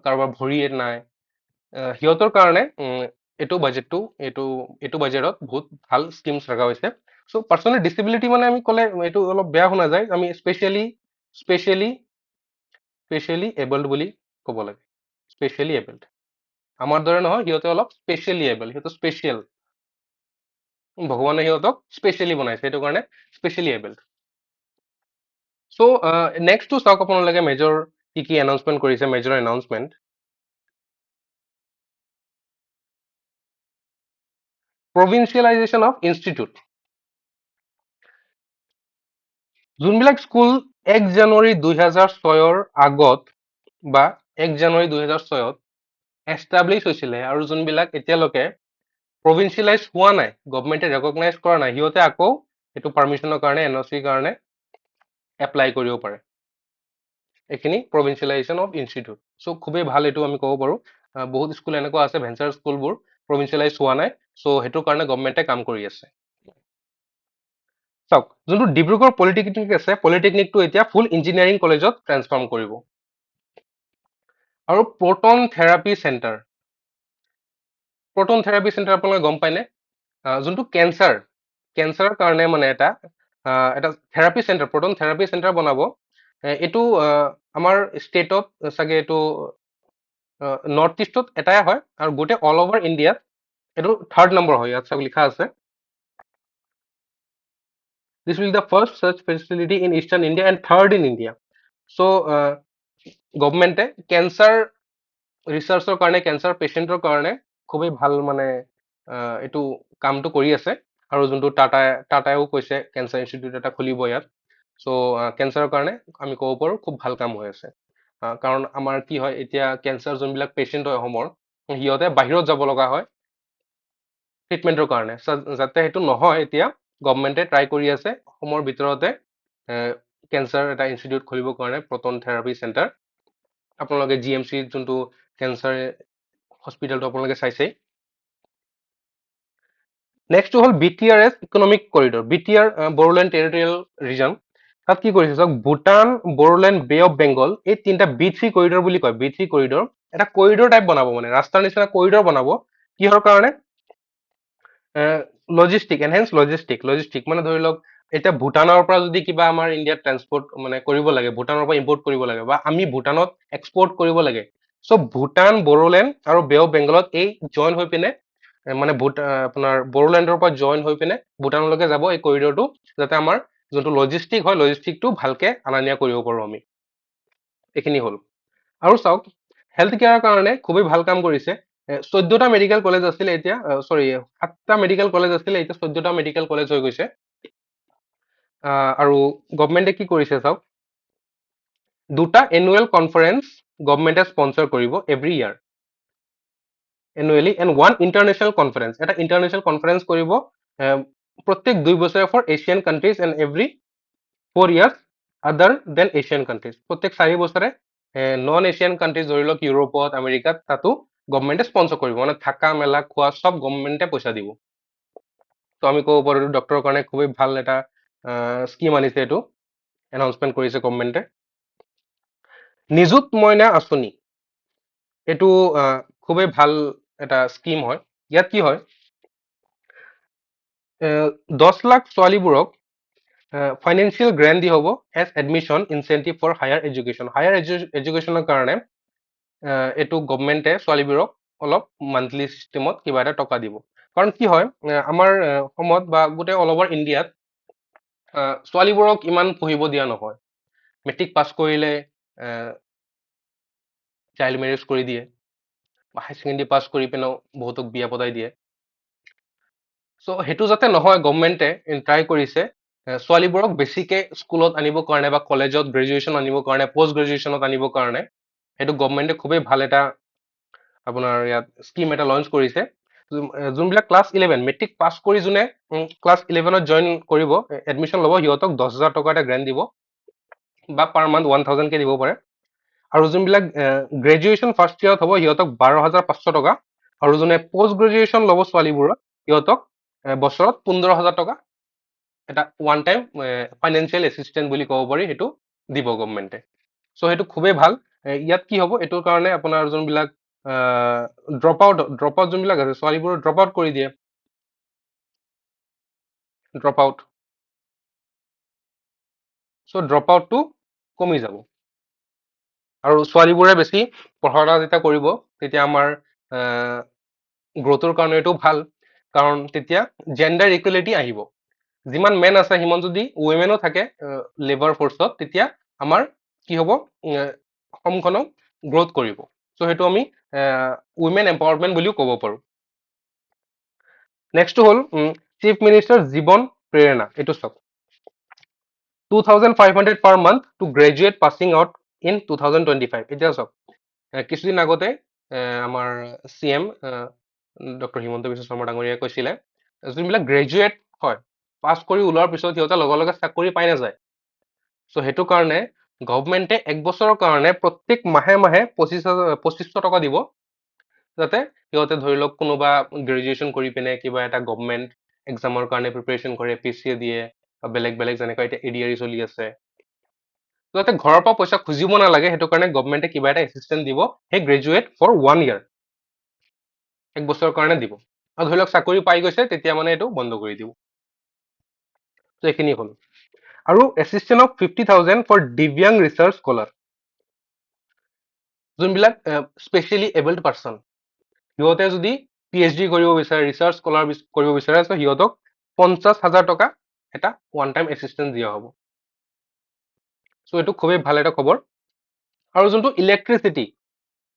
কাৰোবাৰ ভৰি নাই, সিহঁতৰ কাৰণে এইটো বাজেটত বহুত ভাল স্কিমছ ৰখা হৈছে। চ' পাৰ্চনেল ডিচেবিলিটি মানে আমি ক'লে এইটো অলপ বেয়া শুনা যায়, আমি স্পেচিয়েলি এবল্ড বুলি ক'ব লাগে। স্পেচিয়েলি এবল্ড, আমাৰ দৰে নহয়, সিহঁতে অলপ স্পেচিয়েলি এবল্ড, সিহঁতে স্পেচিয়েল, ভগৱানে সিহঁতক স্পেচিয়েলি বনাইছে, সেইটো কাৰণে স্পেচিয়েলি এবল্ড। চ' নেক্সটটো চাওক আপোনালোকে, মেজৰ কি এনাউন্সমেণ্ট কৰিছে, major announcement. Provincialisation of institute. যোনবিলাক স্কুল 1 জানুৱাৰী 2006 আগত বা 1 জানুৱাৰী 2006 এষ্টাব্লিছ হৈছিলে, আৰু যোনবিলাক এতিয়ালৈকে প্ৰভিন্সিয়েলাইজ হোৱা নাই, গভমেণ্টে ৰেকগনাইজ কৰা নাই, সিহঁতে আকৌ এইটো পাৰ্মিশ্যনৰ কাৰণে, NOC কাৰণে এপ্লাই কৰিব পাৰে। এইখিনি প্ৰভিন্সিয়েলাইজেশ্যন অফ ইনষ্টিটিউট। চ' খুবেই ভাল, এইটো আমি ক'ব পাৰো। বহুত স্কুল এনেকুৱা আছে, ভেঞ্চাৰ স্কুলবোৰ প্ৰভিন্সিয়েলাইজ হোৱা নাই, চ' সেইটোৰ কাৰণে গভমেণ্টে কাম কৰি আছে। চাওক, যোনটো ডিব্ৰুগড় পলিটেকনিক আছে, পলিটেকনিকটো এতিয়া ফুল ইঞ্জিনিয়াৰিং কলেজত ট্ৰেন্সফৰ্ম কৰিব। আৰু প্ৰটন থেৰাপি চেণ্টাৰ আপোনালোকে গম পায়নে? যোনটো কেঞ্চাৰৰ কাৰণে মানে এটা therapy centre, proton therapy centre বনাব। এইটো আমাৰ ষ্টেটত চাগে এইটো নৰ্থ ইষ্টত এটাই হয়, আৰু গোটেই অল অভাৰ ইণ্ডিয়াত এইটো 3rd নম্বৰ হয়। ইয়াত চাওক লিখা আছে, this will be the first such facility in eastern India and 3rd in India. So government cancer ৰিচাৰ্চৰ কাৰণে কেঞ্চাৰ পেচেণ্টৰ কাৰণে খুবেই ভাল মানে এইটো কামটো কৰি আছে। আৰু যোনটো টাটাইও কৈছে কেঞ্চাৰ ইনষ্টিটিউট এটা খুলিব ইয়াত। চ' কেঞ্চাৰৰ কাৰণে আমি ক'ব পাৰোঁ খুব ভাল কাম হৈ আছে। কাৰণ আমাৰ কি হয় এতিয়া কেঞ্চাৰ যোনবিলাক পেচেণ্ট হয় অসমৰ, সিহঁতে বাহিৰত যাব লগা হয় ট্ৰিটমেণ্টৰ কাৰণে। যাতে সেইটো নহয় এতিয়া গভমেণ্টে ট্ৰাই কৰি আছে অসমৰ ভিতৰতে কেঞ্চাৰ এটা ইনষ্টিটিউট খুলিবৰ কাৰণে, প্ৰটন থেৰাপি চেণ্টাৰ। আপোনালোকে GMC যোনটো কেঞ্চাৰ হস্পিটেলটো আপোনালোকে চাইছেই। নেক্সটটো হ'ল BTRS economic corridor, BTR Bodoland territorial region. তাত কি কৰিছে চাওক, ভূটান, বড়োলেণ্ড, বে অফ বেংগল, এই তিনিটা B3 কৰিডৰ বুলি কয়। B3 কৰিডৰ এটা কৰিডৰ টাইপ বনাব, মানে ৰাস্তাৰ নিচিনা কৰিডৰ বনাব। কিহৰ কাৰণে? লজিষ্টিক মানে ধৰি লওক এতিয়া ভূটানৰ পৰা যদি কিবা আমাৰ ইণ্ডিয়াত ট্ৰান্সপৰ্ট মানে কৰিব লাগে, ভূটানৰ পৰা ইম্পৰ্ট কৰিব লাগে, বা আমি ভূটানত এক্সপৰ্ট কৰিব লাগে, চ' ভূটান, বড়োলেণ্ড আৰু বে অফ বেংগলত এই জইন হৈ পিনে মানে আপোনাৰ বড়োলেণ্ডৰ পৰা জইন হৈ পিনে ভূটানলৈকে যাব এই কৰিডৰটো, যাতে আমাৰ যোনটো লজিষ্টিক হয় লজিষ্টিকটো ভালকে অনা নিয়া কৰিব পাৰোঁ আমি। এইখিনি হ'ল। আৰু চাওক, হেল্থ কেয়াৰৰ কাৰণে খুবেই ভাল কাম কৰিছে। 14টা মেডিকেল কলেজ আছিলে, এতিয়া 7টা মেডিকেল কলেজ আছিলে, এতিয়া 14টা মেডিকেল কলেজ হৈ গৈছে। আৰু গভমেণ্টে কি কৰিছে চাওক, 2টা এনুৱেল কনফাৰেন্স গভমেণ্টে স্পন্সৰ কৰিব every year annually, and 1 international conference, এটা ইণ্টাৰনেশ্যনেল কনফাৰেন্স কৰিব প্ৰত্যেক 2 বছৰে for Asian countries and every 4 years other than Asian countries. প্ৰত্যেক 4 বছৰে নন এছিয়ান কাণ্ট্ৰিজ ধৰি লওক ইউৰোপত, আমেৰিকাত, তাতো গভমেণ্টে স্পন্সৰ কৰিব, মানে থাকা মেলা খোৱা চব গভমেণ্টে পইচা দিব। তো আমি ক'ব পাৰোঁ ডক্টৰৰ কাৰণে খুবেই ভাল এটা স্কিম আনিছে, এইটো এনাউন্সমেণ্ট কৰিছে গভমেণ্টে। নিযুত মইনা আঁচনি, এইটো খুবেই ভাল এটা স্কিম হয়। ইয়াত কি হয়, 10 লাখ ছোৱালীবোৰক ফাইনেন্সিয়েল গ্ৰেণ্ট দি হ'ব as admission incentive for higher education. Higher এডুকেশ্যনৰ কাৰণে এইটো গভমেণ্টে ছোৱালীবোৰক অলপ মান্থলি চিষ্টেমত কিবা এটা টকা দিব। কাৰণ কি হয়, আমাৰ অসমত বা গোটেই অল অভাৰ ইণ্ডিয়াত ছোৱালীবোৰক ইমান পঢ়িব দিয়া নহয়। মেট্ৰিক পাছ কৰিলে চাইল্ড মেৰেজ কৰি দিয়ে, বা হাই ছেকেণ্ডেৰী পাছ কৰি পিনেও বহুতক বিয়া পতাই দিয়ে। চ' সেইটো যাতে নহয়, গভমেণ্টে ট্ৰাই কৰিছে ছোৱালীবোৰক বেছিকে স্কুলত আনিবৰ কাৰণে, বা কলেজত গ্ৰেজুৱেশ্যন আনিবৰ কাৰণে, পষ্ট গ্ৰেজুৱেশ্যনত আনিবৰ কাৰণে, সেইটো গভমেণ্টে খুবেই ভাল এটা আপোনাৰ ইয়াত স্কিম এটা লঞ্চ কৰিছে। যোনবিলাক ক্লাছ 11 মেট্ৰিক পাছ কৰি যোনে ক্লাছ 11ত জইন কৰিব, এডমিশ্যন ল'ব, সিহঁতক 10,000 টকা এটা গ্ৰেণ্ট দিব, বা পাৰ মান্থ 1,000কে দিব পাৰে। আৰু যোনবিলাক গ্ৰেজুৱেশ্যন ফাৰ্ষ্ট ইয়াৰত হ'ব, সিহঁতক 12,500 টকা। আৰু যোনে পষ্ট গ্ৰেজুৱেশ্যন ল'ব ছোৱালীবোৰক, সিহঁতক বছৰত 15,000 টকা এটা ওৱান টাইম ফাইনেন্সিয়েল এছিষ্টেণ্ট বুলি ক'ব পাৰি, সেইটো দিব গভমেণ্টে। চ' সেইটো খুবেই ভাল। ইয়াত কি হ'ব, এইটোৰ কাৰণে আপোনাৰ যোনবিলাক ড্ৰপ আউট যোনবিলাক আছে, ছোৱালীবোৰ ড্ৰপ আউট কৰি দিয়ে, ড্ৰপ আউট। চ' ড্ৰপ আউটটো কমি যাব। আৰু ছোৱালীবোৰে বেছি পঢ়া শুনা যেতিয়া কৰিব, তেতিয়া আমাৰ গ্ৰ'থৰ কাৰণে এইটো ভাল। কাৰণ তেতিয়া জেণ্ডাৰ ইকুৱেলিটি আহিব। যিমান মেন আছে, সিমান যদি উইমেনো থাকে লেবাৰ ফৰ্চত, তেতিয়া আমাৰ কি হ'ব, অসমখনক গ্ৰ'থ কৰিব। চ' সেইটো আমি উইমেন এম্পাৱাৰমেণ্ট বুলিও ক'ব পাৰোঁ। নেক্সটটো হ'ল চিফ মিনিষ্টাৰ জীৱন প্ৰেৰণা। এইটো চাওক, 2,500 per month to graduate passing out in 2025। এতিয়া চাওক, কিছুদিন আগতে আমাৰ CM ডক্টৰ হিমন্ত বিশ্ব শৰ্মা ডাঙৰীয়াই কৈছিলে, যোনবিলাক গ্ৰেজুৱেট হয়, পাছ কৰি ওলোৱাৰ পিছত সিহঁতে লগে লগে চাকৰি পাই নাযায়। চ' সেইটো কাৰণে গভমেণ্টে 1 বছৰৰ কাৰণে প্ৰত্যেক মাহে মাহে 2500 টকা দিব, যাতে সিহঁতে ধৰি লওক কোনোবা গ্ৰেজুৱেশ্যন কৰি পিনে কিবা এটা গভমেণ্ট এক্সামৰ কাৰণে প্ৰিপেৰেশ্যন কৰে, APSC দিয়ে, বা বেলেগ বেলেগ যেনেকৈ এতিয়া ADRE চলি আছে, যাতে ঘৰৰ পৰা পইচা খুজিব নালাগে, সেইটো কাৰণে গভমেণ্টে কিবা এটা এছিষ্টেণ্ট দিব সেই গ্ৰেজুৱেট ফৰ 1 year, 1 বছৰৰ কাৰণে দিব। আৰু ধৰি লওক চাকৰি পাই গৈছে, তেতিয়া মানে এইটো বন্ধ কৰি দিব। ত' এইখিনি হ'ল। আৰু এছিষ্টেণ্ট অফ 50,000 ফৰ দিব্যাং ৰিচাৰ্চ স্কলাৰ, যোনবিলাক স্পেচিয়েলি এবল্ড পাৰ্চন, সিহঁতে যদি PhD কৰিব বিচাৰে, ৰিচাৰ্চ স্কলাৰ কৰিব বিচাৰে, চ' সিহঁতক 50,000 টকা এটা ওৱান টাইম এছিষ্টেণ্ট দিয়া হ'ব। চ' এইটো খুবেই ভাল এটা খবৰ। আৰু যোনটো ইলেক্ট্ৰিচিটি,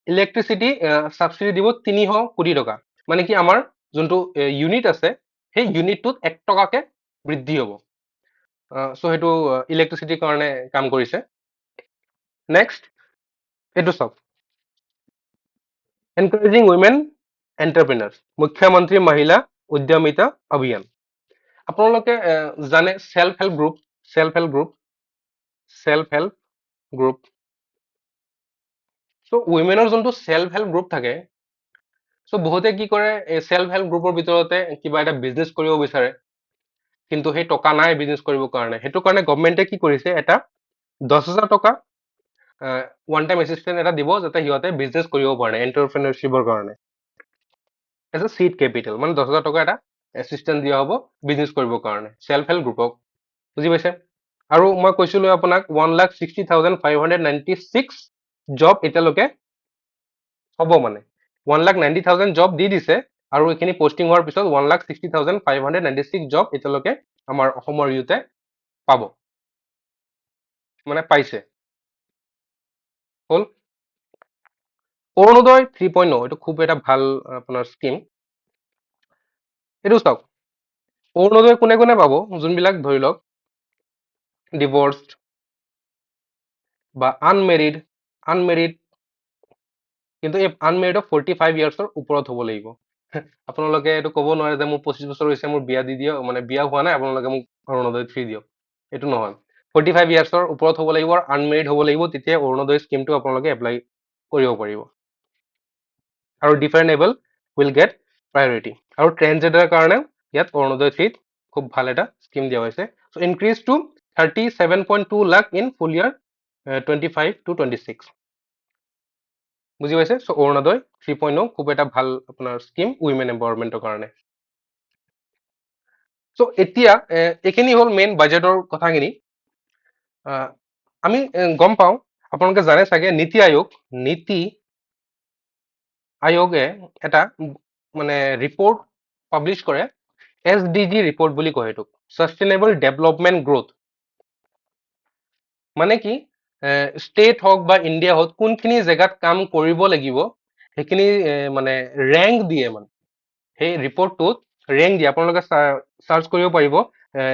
ইলেক্ট্ৰিচিটি ছাবচিডি দিব 300 কোটি টকা। মানে কি আমাৰ যোনটো ইউনিট আছে সেই ইউনিটটোত 1 টকাকে বৃদ্ধি হ'ব। চ' সেইটো ইলেক্ট্ৰিচিটিৰ কাৰণে কাম কৰিছে। নেক্সট এইটো চাওক, এনকাৰেজিং উইমেন এণ্টাৰপ্ৰিনাৰ্ছ, মুখ্যমন্ত্ৰী মহিলা উদ্যমিতা অভিযান। আপোনালোকে জানে self help group, self help group, self help group. So' উইমেনৰ যোনটো চেল্ফ হেল্প গ্ৰুপ থাকে, চ' বহুতে কি কৰে, চেল্ফ হেল্প গ্ৰুপৰ ভিতৰতে কিবা এটা বিজনেছ কৰিব বিচাৰে, কিন্তু সেই টকা নাই বিজনেছ কৰিবৰ কাৰণে। সেইটো কাৰণে গভৰ্ণমেণ্টে কি কৰিছে, এটা 10,000 টকা ওৱান টাইম এছিষ্টেণ্ট এটা দিব, যাতে সিহঁতে বিজনেছ কৰিব পাৰে এণ্টাৰপ্ৰিনাৰশ্বিপৰ কাৰণে। এজ এ চিড কেপিটেল, মানে 10,000 টকা এটা এছিষ্টেণ্ট দিয়া হ'ব বিজনেছ কৰিবৰ কাৰণে, চেল্ফ হেল্প গ্ৰুপক। বুজি পাইছে? আৰু মই কৈছিলো আপোনাক 1,60,596 জব এতিয়ালৈকে হ'ব, মানে 1,90,000 জব দি দিছে, আৰু এইখিনি পষ্টিং হোৱাৰ পিছত 1,60,596 জব এতিয়ালৈকে আমাৰ অসমৰ ইউথে পাব, মানে পাইছে। হ'ল। অৰুণোদয় 3.0, এইটো খুব এটা ভাল আপোনাৰ স্কিম। এইটো চাওক, অৰুণোদয় কোনে কোনে পাব, যোনবিলাক ধৰি লওক ডিভৰ্চড বা আনমেৰিড, কিন্তু এই আনমেৰিডক 45 ইয়াৰ্ছৰ ওপৰত হ'ব লাগিব। আপোনালোকে এইটো ক'ব নোৱাৰে যে মোৰ 25 বছৰ হৈছে, মোৰ বিয়া দি দিয়ক, মানে বিয়া হোৱা নাই, আপোনালোকে মোক অৰুণোদয় 3 দিয়ক। এইটো নহয়, 45 ইয়াৰ্ছৰ ওপৰত হ'ব লাগিব আৰু আনমেৰিড হ'ব লাগিব, তেতিয়া অৰুণোদয় স্কিমটো আপোনালোকে এপ্লাই কৰিব পাৰিব। আৰু ডিফাৰেনেবল উইল গেট প্ৰায়ৰিটি। আৰু ট্ৰেন্সজেণ্ডাৰৰ কাৰণে ইয়াত অৰুণোদয় 3 খুব ভাল এটা স্কিম দিয়া হৈছে। So' increase to 37.2 lakh in full year 25 to 26। বুজি পাইছে? চ' অৰুণোদয় 3.0 খুব এটা ভাল আপোনাৰ স্কিম উইমেন এম্পাৱাৰমেণ্টৰ কাৰণে। চ' এতিয়া এইখিনি হ'ল মেইন বাজেটৰ কথাখিনি। আমি গম পাওঁ, আপোনালোকে জানে চাগে, নীতি আয়োগে এটা মানে ৰিপৰ্ট পাব্লিছ কৰে, SDG ৰিপৰ্ট বুলি কয় এইটোক, ছাষ্টেইনেবল ডেভেলপমেণ্ট গ্ৰোথ। মানে কি, ষ্টেট হওক বা ইণ্ডিয়া হওক, কোনখিনি জেগাত কাম কৰিব লাগিব সেইখিনি মানে ৰেংক দিয়ে, মানে সেই ৰিপৰ্টটোত ৰেংক দিয়ে। আপোনালোকে চাৰ্চ কৰিব পাৰিব,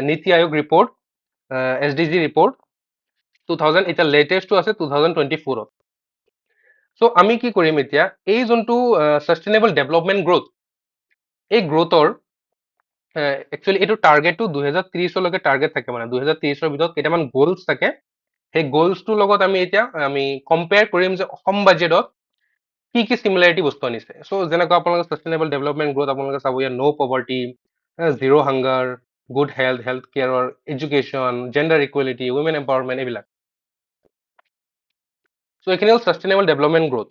নীতি আয়োগ ৰিপৰ্ট, SDG ৰিপৰ্ট 2000, এতিয়া লেটেষ্টটো আছে 2024ত। চ' আমি কি কৰিম এতিয়া, এই যোনটো ছাষ্টেইনেবল ডেভেলপমেণ্ট গ্ৰোথ, এই গ্ৰোথৰ একচুৱেলি এইটো টাৰ্গেটটো 2030লৈকে টাৰ্গেট থাকে, মানে 2030ৰ ভিতৰত কেইটামান গ'লছ থাকে। সেই গ'লছটোৰ লগত আমি এতিয়া কম্পেয়াৰ কৰিম যে অসম বাজেটত কি কি চিমিলাৰিটি বস্তু আনিছে। চ' যেনেকুৱা আপোনালোকে ছাষ্টেইনেবল ডেভেলপমেণ্ট গ্ৰোথ আপোনালোকে চাব, ইয়াত no' poverty, zero' hunger, good health, health কেয়াৰৰ, education, gender equality, women empowerment, এইবিলাক। চ' এইখিনি হ'ল ছাষ্টেইনেবল ডেভেলপমেণ্ট গ্ৰোথ।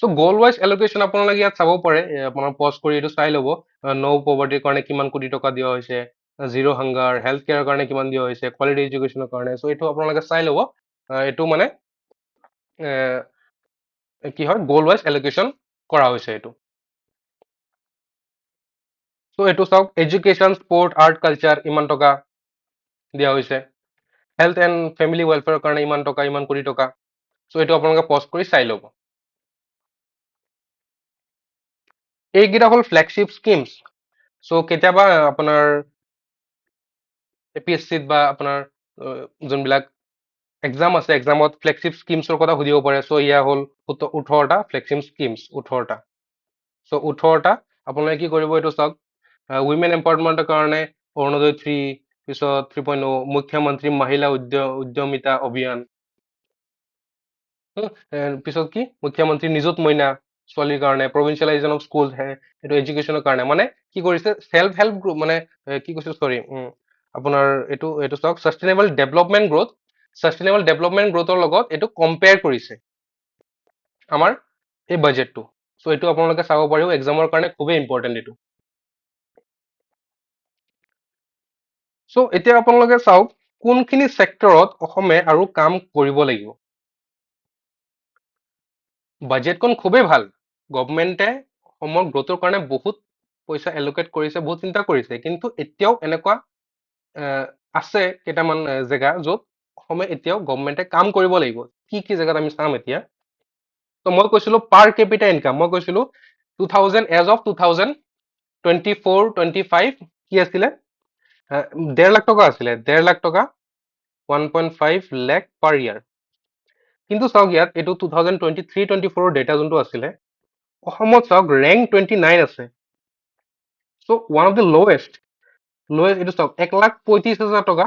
চ' গ'ল ৱাইজ এলোকেশ্যন আপোনালোকে ইয়াত চাব পাৰে, আপোনাৰ পজ কৰি এইটো চাই ল'ব, ন' পভাৰ্টিৰ কাৰণে কিমান কোটি টকা দিয়া হৈছে, জিৰ' হাংগাৰ, হেল্থ কেয়াৰৰ কাৰণে কিমান দিয়া হৈছে, কোৱালিটি এডুকেশ্যনৰ কাৰণে। চ' এইটো আপোনালোকে চাই ল'ব, এইটো মানে কি হয়, গ'ল ৱাইজ এলোকেশ্যন কৰা হৈছে এইটো। চ' এইটো চাওক, এডুকেশ্যন, স্পৰ্ট, আৰ্ট, কালচাৰ ইমান টকা দিয়া হৈছে, হেল্থ এণ্ড ফেমিলি ৱেলফেয়াৰৰ কাৰণে ইমান টকা, ইমান কোটি টকা। চ' এইটো আপোনালোকে পজ কৰি চাই ল'ব। এইকেইটা হ'ল ফ্লেগশ্বিপ স্কিমছ। চ' কেতিয়াবা আপোনাৰ APSCত বা আপোনাৰ যোনবিলাক এক্সাম আছে, এক্সামত ফ্লেগশ্বিপ স্কিমছৰ কথা সুধিব পাৰে। চ' ইয়া হ'ল 18টা ফ্লেগশ্বিপ স্কিমছ, 18টা। চ' 18টা আপোনালোকে কি কৰিব, এইটো চাওক, উইমেন এম্পাৱাৰমেণ্টৰ কাৰণে অৰুণোদয় 3, পিছত 3.0 মুখ্যমন্ত্ৰী মহিলা উদ্যমিতা অভিযান, পিছত কি মুখ্যমন্ত্ৰী নিযুত মইনা ছোৱালীৰ কাৰণে, প্ৰভিঞ্চিয়েলাইজেশ্যন অফ স্কুল, এইটো এডুকেশ্যনৰ কাৰণে। মানে কি কৰিছে, চেল্ফ হেল্প গ্ৰুপ, মানে কি কৈছো, চৰি, আপোনাৰ এইটো এইটো চাওক, sustainable development growth, sustainable development গ্ৰোথৰ লগত এইটো কম্পেয়াৰ কৰিছে আমাৰ এই বাজেটটো। চ' এইটো আপোনালোকে চাব পাৰিব, এক্সামৰ কাৰণে খুবেই ইম্পৰ্টেণ্ট এইটো। চ' এতিয়া আপোনালোকে চাওক, কোনখিনি ছেক্টৰত অসমে আৰু কাম কৰিব লাগিব। বাজেটখন খুবেই ভাল, গভমেণ্টে অসমৰ গ্ৰোথৰ কাৰণে বহুত পইচা এলোকেট কৰিছে, বহুত চিন্তা কৰিছে, কিন্তু এতিয়াও এনেকুৱা আছে কেইটামান জেগা য'ত অসমে এতিয়াও গভমেণ্টে কাম কৰিব লাগিব। কি কি জেগাত আমি চাম এতিয়া। তো মই কৈছিলো পাৰ কেপিটা ইনকাম, মই কৈছিলো 2000 এজ অফ 2024-25 কি আছিলে, 1.5 লাখ টকা আছিলে, 1.5 লাখ টকা, 1.5 লাখ পাৰ ইয়াৰ। কিন্তু চাওক ইয়াত এইটো 2023-24 ডেটা যোনটো আছিলে, অসমত চাওক ৰেংক 29 আছে। চ' ওৱান অফ দ্য লোৱেষ্ট এইটো চাওক 1,35,000 টকা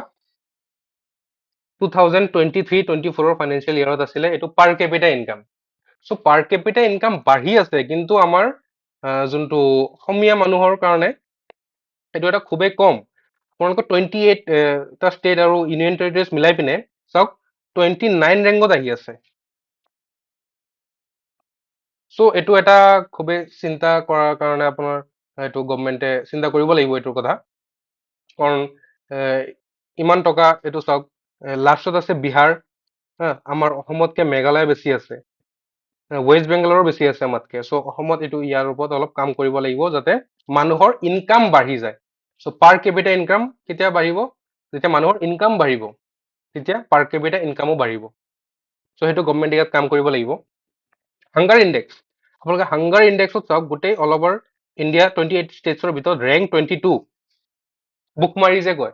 2023-24 ফাইনেন্সিয়েল ইয়াৰত আছিলে, এইটো পাৰ কেপিটা ইনকাম। চ' পাৰ কেপিটা ইনকাম বাঢ়ি আছে, কিন্তু আমাৰ যোনটো অসমীয়া মানুহৰ কাৰণে এইটো এটা খুবেই কম। আপোনালোকৰ 28টা ষ্টেট আৰু ইউনিয়ন টেৰিটৰিজ মিলাই পিনে চাওক 29 ৰেংকত আহি আছে। চ' এইটো এটা খুবেই চিন্তা কৰাৰ কাৰণে আপোনাৰ এইটো গভমেণ্টে চিন্তা কৰিব লাগিব এইটোৰ কথা। কাৰণ ইমান টকা এইটো চাওক, লাষ্টত আছে বিহাৰ, আমাৰ অসমতকে মেঘালয় বেছি আছে, ৱেষ্ট বেংগলৰো বেছি আছে আমাতকে। চ' অসমত এইটো ইয়াৰ ওপৰত অলপ কাম কৰিব লাগিব যাতে মানুহৰ ইনকাম বাঢ়ি যায়। চ' পাৰ কেপিটা ইনকাম কেতিয়া বাঢ়িব, যেতিয়া মানুহৰ ইনকাম বাঢ়িব তেতিয়া পাৰ কেপিটা ইনকামো বাঢ়িব। চ' সেইটো গভমেণ্টে ইয়াত কাম কৰিব লাগিব। হাংগাৰ ইণ্ডেক্স, আপোনালোকে হাংগাৰ ইণ্ডেক্সত চাওক, গোটেই অল অভাৰ ইণ্ডিয়া 28 ষ্টেটছৰ ভিতৰত ৰেংক 22, বুক মাৰি যে কয়,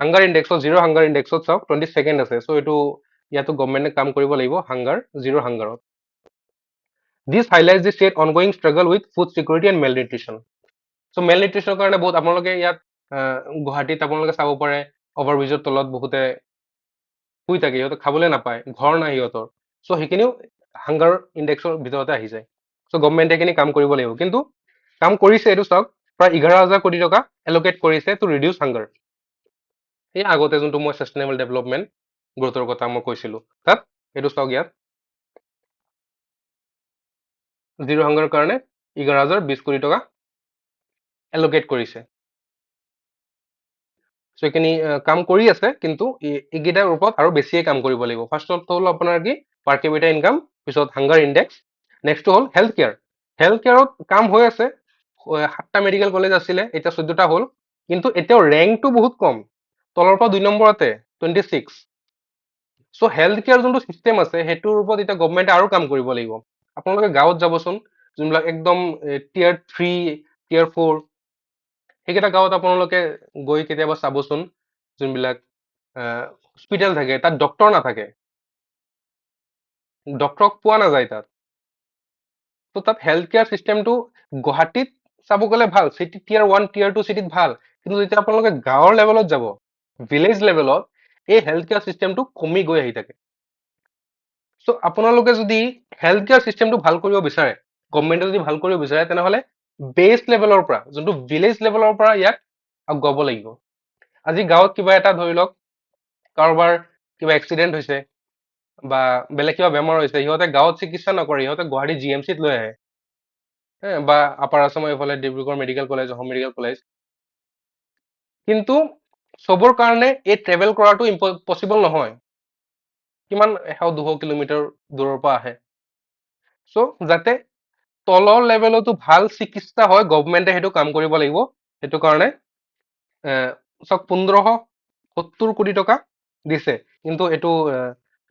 হাংগাৰ ইণ্ডেক্সত, জিৰ' হাংগাৰ ইণ্ডেক্সত চাওক 22nd আছে। চ' এইটো ইয়াতো গভমেণ্টে কাম কৰিব লাগিব হাংগাৰ, জিৰ' হাংগাৰত। This highlights the state ongoing struggle with food security and malnutrition. So' মেল নিউট্ৰিশ্যনৰ কাৰণে বহুত আপোনালোকে ইয়াত গুৱাহাটীত আপোনালোকে চাব পাৰে, অভাৰব্ৰিজৰ তলত বহুতে শুই থাকে, সিহঁতে খাবলৈ নাপায়, ঘৰ নাই সিহঁতৰ। চ' সেইখিনিও হাংগাৰ ইণ্ডেক্সৰ ভিতৰতে আহি যায়। চ' গভমেণ্টে এইখিনি কাম কৰিব লাগিব, কিন্তু কাম কৰিছে এইটো চাওক, প্ৰায় 11,000 কোটি টকা এলকেট কৰিছে টু ৰিডিউচ হাংগাৰ। এই আগতে যোনটো মই ছাষ্টেইনেবল ডেভেলপমেণ্ট গ্ৰোথৰ কথা মই কৈছিলো, তাত এইটো চাওক, ইয়াত জিৰ' হাংগাৰ কাৰণে 11,020 কোটি টকা এলকেট কৰিছে। চ' এইখিনি কাম কৰি আছে, কিন্তু এইকেইটাৰ ওপৰত আৰু বেছিয়ে কাম কৰিব লাগিব। ফাৰ্ষ্টত হ'ল আপোনাৰ কি, পাৰ কেপিটা ইনকাম, পিছত হাংগাৰ ইণ্ডেক্স, নেক্সটটো হ'ল হেল্থ কেয়াৰ। হেল্থ কেয়াৰত কাম হৈ আছে, 7টা মেডিকেল কলেজ আছিলে, এতিয়া 14টা হ'ল, কিন্তু এতিয়াও ৰেংকটো বহুত কম, তলৰ পৰা 2 নম্বৰতে 26। চ' হেল্থ কেয়াৰ যোনটো চিষ্টেম আছে, সেইটোৰ ওপৰত এতিয়া গভমেণ্টে আৰু কাম কৰিব লাগিব। আপোনালোকে গাঁৱত যাবচোন, যোনবিলাক একদম টিয়াৰ 3, টিয়াৰ 4, সেইকেইটা গাঁৱত আপোনালোকে গৈ কেতিয়াবা চাবচোন, যোনবিলাক হস্পিটেল থাকে, তাত ডক্তৰ নাথাকে, ডক্তৰক পোৱা নাযায় তাত। ত' তাত হেল্থ কেয়াৰ চিষ্টেমটো গুৱাহাটীত চাব গ'লে ভাল, চিটি টিয়াৰ 1, টিয়াৰ 2 চিটিত ভাল, কিন্তু যেতিয়া আপোনালোকে গাঁৱৰ লেভেলত যাব, ভিলেজ লেভেলত, এই হেল্থ কেয়াৰ চিষ্টেমটো কমি গৈ আহি থাকে। চ' আপোনালোকে যদি হেল্থ কেয়াৰ চিষ্টেমটো ভাল কৰিব বিচাৰে, গভমেণ্টে যদি ভাল কৰিব বিচাৰে, তেনেহ'লে বেছ লেভেলৰ পৰা, যোনটো ভিলেজ লেভেলৰ পৰা ইয়াক আগুৱাব লাগিব। আজি গাঁৱত কিবা এটা ধৰি লওক, কাৰোবাৰ কিবা এক্সিডেণ্ট হৈছে বা বেলেগ কিবা বেমাৰ হৈছে, সিহঁতে গাঁৱত চিকিৎসা নকৰে, সিহঁতে গুৱাহাটী GMCত লৈ আহে, বা আপাৰ আছামৰ এইফালে Dibrugarh medical college, Assam medical college. কিন্তু চবৰ কাৰণে এই ট্ৰেভেল কৰাটো পচিবল নহয়, কিমান 100-200 কিলোমিটাৰ দূৰৰ পৰা আহে। চ' যাতে তলৰ লেভেলতো ভাল চিকিৎসা হয়, গভমেণ্টে সেইটো কাম কৰিব লাগিব। সেইটো কাৰণে চাওক 1570 কোটি টকা দিছে, কিন্তু এইটো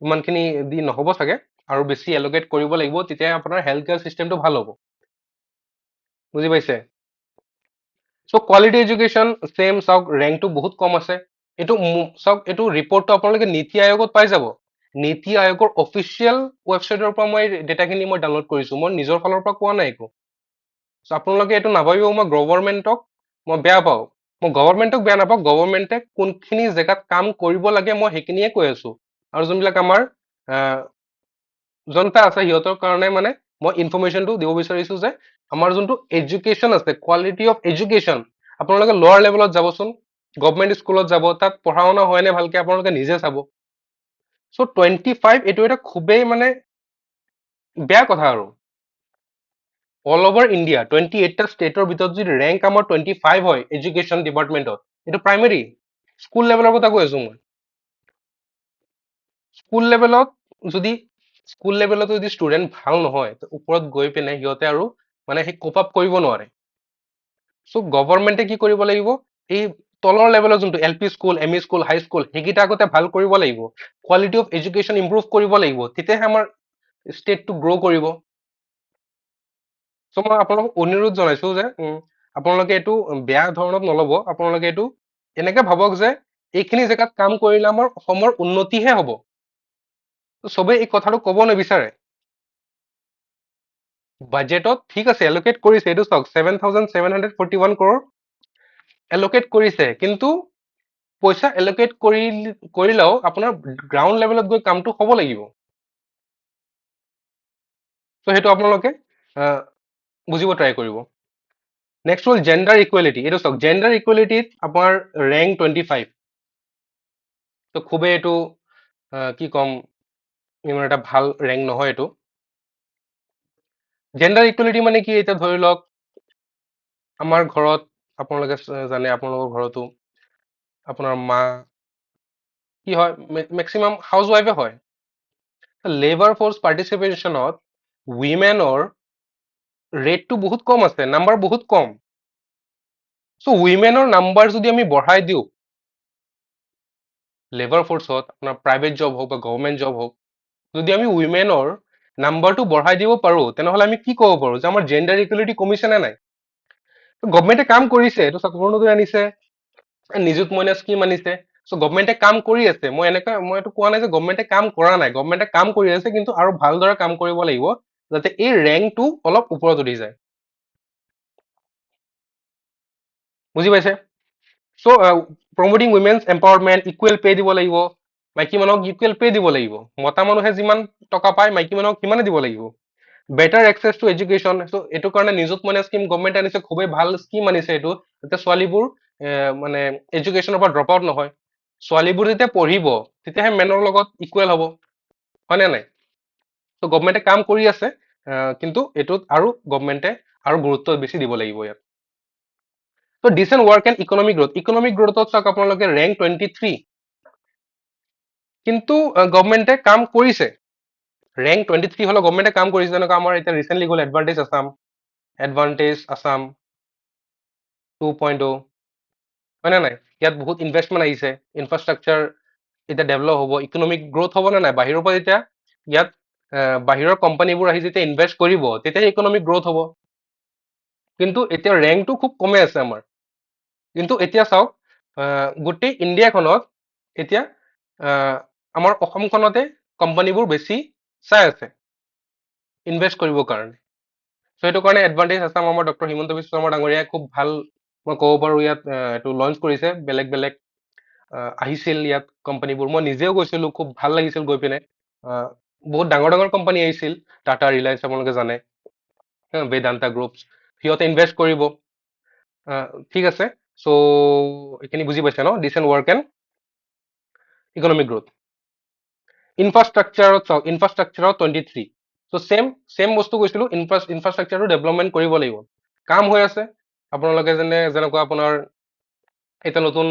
ইমানখিনি দি নহ'ব চাগে, আৰু বেছি এলকেট কৰিব লাগিব, তেতিয়া আপোনাৰ হেল্থ কেয়াৰ চিষ্টেমটো ভাল হ'ব। বুজি পাইছে? চ' কোৱালিটি এডুকেশ্যন ছেম, চাওক ৰেংকটো বহুত কম আছে। এইটো চাওক, এইটো ৰিপৰ্টটো আপোনালোকে নীতি আয়োগত পাই যাব। নীতি আয়োগৰ অফিচিয়েল ৱেবছাইটৰ পৰা মই ডেটাখিনি মই ডাউনলোড কৰিছো, মই নিজৰ ফালৰ পৰা কোৱা নাই একো। চ' আপোনালোকে এইটো নাভাবিব মই গভৰ্ণমেণ্টক মই বেয়া পাওঁ, মই গভৰ্ণমেণ্টক বেয়া নাপাওঁ, গভৰ্ণমেণ্টে কোনখিনি জেগাত কাম কৰিব লাগে মই সেইখিনিয়ে কৈ আছো। আৰু যোনবিলাক আমাৰ জনতা আছে, সিহঁতৰ কাৰণে মানে মই ইনফৰমেশ্যনটো দিব বিচাৰিছো যে আমাৰ যোনটো এডুকেশ্যন আছে, কোৱালিটি অফ এডুকেশ্যন, আপোনালোকে লোৱাৰ লেভেলত যাবচোন, গভমেণ্ট স্কুলত যাব, তাত পঢ়া শুনা হয়নে ভালকে আপোনালোকে নিজে চাব। চ' 25 এইটো এটা খুবেই মানে বেয়া কথা। আৰু অল অভাৰ ইণ্ডিয়া 28টা ষ্টেটৰ ভিতৰত যদি ৰেংক আমাৰ 25 হয় এডুকেশ্যন ডিপাৰ্টমেণ্টত, এইটো প্ৰাইমেৰী স্কুল লেভেলৰ কথা কৈ আছো মই। স্কুল লেভেলত যদি ষ্টুডেণ্ট ভাল নহয়, ওপৰত গৈ পিনে সিহঁতে আৰু মানে সেই কোপ আপ কৰিব নোৱাৰে। চ' গভৰ্ণমেণ্টে কি কৰিব লাগিব, এই তলৰ লেভেলৰ যোনটো LP স্কুল, ME স্কুল, হাই স্কুল, সেইকেইটা আগতে ভাল কৰিব লাগিব, কোৱালিটি অফ এডুকেশ্যন ইম্প্ৰুভ কৰিব লাগিব, তেতিয়াহে আমাৰ ষ্টেটটো গ্ৰ' কৰিব। চ' মই আপোনালোকক অনুৰোধ জনাইছো যে আপোনালোকে এইটো বেয়া ধৰণত নল'ব। আপোনালোকে এইটো এনেকে ভাবক যে এইখিনি জেগাত কাম কৰিলে আমাৰ অসমৰ উন্নতিহে হ'ব। চবেই এই কথাটো ক'ব নিবিচাৰে। বাজেটত ঠিক আছে এলকেট কৰিছে, এইটো চাওক 7,741 crore এলকেট কৰিছে, কিন্তু পইচা এলকেট কৰিলেও আপোনাৰ গ্ৰাউণ্ড লেভেলত গৈ কামটো হ'ব লাগিব। চ' সেইটো আপোনালোকে বুজিব ট্ৰাই কৰিব। নেক্সট হ'ল জেণ্ডাৰ ইকুৱেলিটি। এইটো চাওক জেণ্ডাৰ ইকুৱেলিটিত আপোনাৰ ৰেংক 25। ত' খুবেই এইটো কি ক'ম, ইমান এটা ভাল ৰেংক নহয় এইটো। জেণ্ডাৰ ইকুৱেলিটি মানে কি, এতিয়া ধৰি লওক আমাৰ ঘৰত আপোনালোকে জানে, আপোনালোকৰ ঘৰতো আপোনাৰ মা কি হয়, মেক্সিমাম হাউচ ৱাইফে হয়। লেবাৰ ফৰ্চ পাৰ্টিচিপেশ্যনত উইমেনৰ ৰেটটো বহুত কম আছে, নাম্বাৰ বহুত কম। চ' উইমেনৰ নাম্বাৰ যদি আমি বঢ়াই দিওঁ লেবাৰ ফৰ্চত, আপোনাৰ প্ৰাইভেট জব হওক বা গভৰ্ণমেণ্ট জব হওক, যদি আমি উইমেনৰ নাম্বাৰটো বঢ়াই দিব পাৰো, তেনেহ'লে আমি কি ক'ব পাৰো যে আমাৰ জেণ্ডাৰ ইকুৱেলিটি কমিছে নে নাই? গভমেণ্টে কাম কৰিছে, এইটো অৰুণোদয় আনিছে, নিযুত মইনা স্কিম আনিছে। চ' গভমেণ্টে কাম কৰি আছে। মই এইটো কোৱা নাই যে গভমেণ্টে কাম কৰা নাই, গভমেণ্টে কাম কৰি আছে, কিন্তু আৰু ভালদৰে কাম কৰিব লাগিব যাতে এই ৰেংকটো অলপ ওপৰত উঠি যায়। বুজি পাইছে? So' promoting women's empowerment, equal pay দিব লাগিব। মাইকী মানুহক ইকুৱেল পে দিব লাগিব। মতা মানুহে যিমান টকা পায় মাইকী মানুহক সিমানে দিব লাগিব। Better access to education. So' এইটো কাৰণে নিযুত মইনা স্কিম গভমেণ্টে আনিছে, খুবেই ভাল স্কিম আনিছে এইটো, যাতে ছোৱালীবোৰ মানে এডুকেশ্যনৰ পৰা ড্ৰপ আউট নহয়। ছোৱালীবোৰ যেতিয়া পঢ়িব তেতিয়াহে মেনৰ লগত ইকুৱেল হ'ব, হয়নে নাই? ত' গভমেণ্টে কাম কৰি আছে, কিন্তু এইটোত আৰু গভমেণ্টে আৰু গুৰুত্ব বেছি দিব লাগিব ইয়াত। ত' decent work and economic growth. Economic গ্ৰোথত চাওক আপোনালোকে ৰেংক 23, কিন্তু গভমেণ্টে কাম কৰিছে। ৰেংক 23 হ'লেও গভমেণ্টে কাম কৰিছে। যেনেকুৱা আমাৰ এতিয়া ৰিচেণ্টলি গ'ল এডভান্টেজ আছাম 2.0, হয়নে নাই? ইয়াত বহুত ইনভেষ্টমেণ্ট আহিছে, ইনফ্ৰাষ্ট্ৰাকচাৰ এতিয়া ডেভেলপ হ'ব, ইকনমিক গ্ৰোথ হ'ব নে নাই? বাহিৰৰ পৰা যেতিয়া ইয়াত বাহিৰৰ কোম্পানীবোৰ আহি যেতিয়া ইনভেষ্ট কৰিব, তেতিয়াহে ইকনমিক গ্ৰোথ হ'ব। কিন্তু এতিয়া ৰেংকটো খুব কমে আছে আমাৰ। কিন্তু এতিয়া চাওক গোটেই ইণ্ডিয়াখনত এতিয়া আমাৰ অসমখনতে কোম্পানীবোৰ বেছি চাই আছে ইনভেষ্ট কৰিবৰ কাৰণে। চ' সেইটো কাৰণে এডভান্টেজ আছাম আমাৰ ডক্টৰ হিমন্ত বিশ্ব শৰ্মা ডাঙৰীয়াই খুব ভাল, মই ক'ব পাৰো, ইয়াত এইটো লঞ্চ কৰিছে। বেলেগ বেলেগ আহিছিল ইয়াত কোম্পানীবোৰ, মই নিজেও গৈছিলো, খুব ভাল লাগিছিল গৈ পিনে। বহুত ডাঙৰ ডাঙৰ কোম্পানী আহিছিল, টাটা, ৰিলায়েন্স আপোনালোকে জানে, বেদান্তা গ্ৰুপ, সিহঁতে ইনভেষ্ট কৰিব। ঠিক আছে, চ' এইখিনি বুজি পাইছে ন? Decent work and economic growth. ইনফ্ৰাষ্ট্ৰাকচাৰত চাওক, ইনফ্ৰাষ্ট্ৰাকচাৰত 23। চ' চেম বস্তু কৈছিলো, ইনফ্ৰাষ্ট্ৰাকচাৰটো ডেভেলপমেণ্ট কৰিব লাগিব। কাম হৈ আছে। আপোনালোকে যেনেকুৱা আপোনাৰ এতিয়া নতুন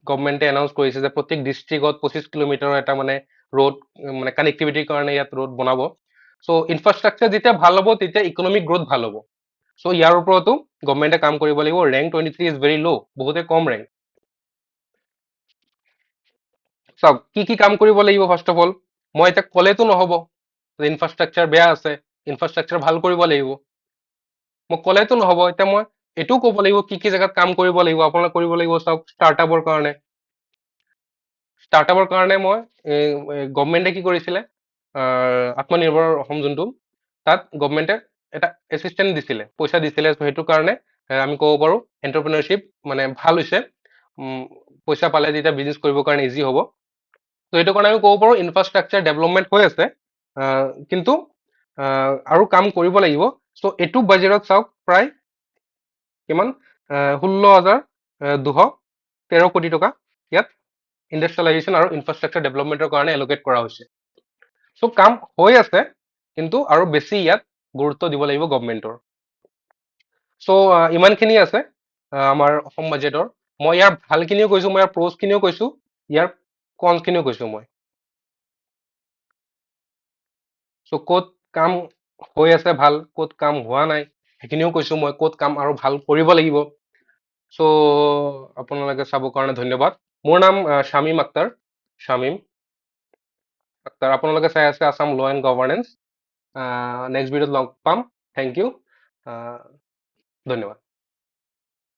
গভমেণ্টে এনাউন্স কৰিছে যে প্ৰত্যেক ডিষ্ট্ৰিক্টত 25 কিলোমিটাৰৰ এটা মানে ৰোড, মানে কানেক্টিভিটিৰ কাৰণে ইয়াত ৰোড বনাব। চ' ইনফ্ৰাষ্ট্ৰাকচাৰ যেতিয়া ভাল হ'ব, তেতিয়া ইকনমিক গ্ৰোথ ভাল হ'ব। চ' ইয়াৰ ওপৰতো গভমেণ্টে কাম কৰিব লাগিব। ৰেংক 23 ইজ ভেৰি ল', বহুতে কম ৰেংক। চাওক কি কি কাম কৰিব লাগিব। ফাৰ্ষ্ট অফ অল, মই এতিয়া ক'লেতো নহ'ব যে ইনফ্ৰাষ্ট্ৰাকচাৰ বেয়া আছে, ইনফ্ৰাষ্ট্ৰাকচাৰ ভাল কৰিব লাগিব। মই ক'লেতো নহ'ব, এতিয়া মই এইটোও ক'ব লাগিব কি কি জেগাত কাম কৰিব লাগিব। আপোনালোকে কৰিব লাগিব, চাওক ষ্টাৰ্টআপৰ কাৰণে। ষ্টাৰ্টআপৰ কাৰণে মই গভমেণ্টে কি কৰিছিলে, আত্মনিৰ্ভৰ অসম যোনটো, তাত গভমেণ্টে এটা এচিষ্টেণ্ট দিছিলে, পইচা দিছিলে। সেইটো কাৰণে আমি ক'ব পাৰো এণ্টাৰপ্ৰিনাৰশ্বিপ মানে ভাল হৈছে। পইচা পালে তেতিয়া বিজনেছ কৰিবৰ কাৰণে ইজি হ'ব। ত' সেইটো কাৰণে আমি ক'ব পাৰো ইনফ্ৰাষ্ট্ৰাকচাৰ ডেভেলপমেণ্ট হৈ আছে, কিন্তু আৰু কাম কৰিব লাগিব। চ' এইটো বাজেটত চাওক প্ৰায় কিমান, 16,213 কোটি টকা ইয়াত ইণ্ডাষ্ট্ৰিয়েলাইজেশ্যন আৰু ইনফ্ৰাষ্ট্ৰাকচাৰ ডেভেলপমেণ্টৰ কাৰণে এলকেট কৰা হৈছে। চ' কাম হৈ আছে, কিন্তু আৰু বেছি ইয়াত গুৰুত্ব দিব লাগিব গভমেণ্টৰ। চ' ইমানখিনি আছে আমাৰ অসম বাজেটৰ। মই ইয়াৰ ভালখিনিও কৈছো, মই ইয়াৰ প্ৰ'জখিনিও কৈছো, ইয়াৰ কনছখিনিও কৈছো মই। চ' ক'ত কাম হৈ আছে ভাল, ক'ত কাম হোৱা নাই সেইখিনিও কৈছো মই, ক'ত কাম আৰু ভাল কৰিব লাগিব। চ' আপোনালোকে চাবৰ কাৰণে ধন্যবাদ। মোৰ নাম শামীম আখতাৰ, শামীম আখতাৰ। আপোনালোকে চাই আছে আছাম ল' এণ্ড গভৰ্ণেন্স। নেক্সট ভিডিঅ'ত লগ পাম। Thank you. ধন্যবাদ।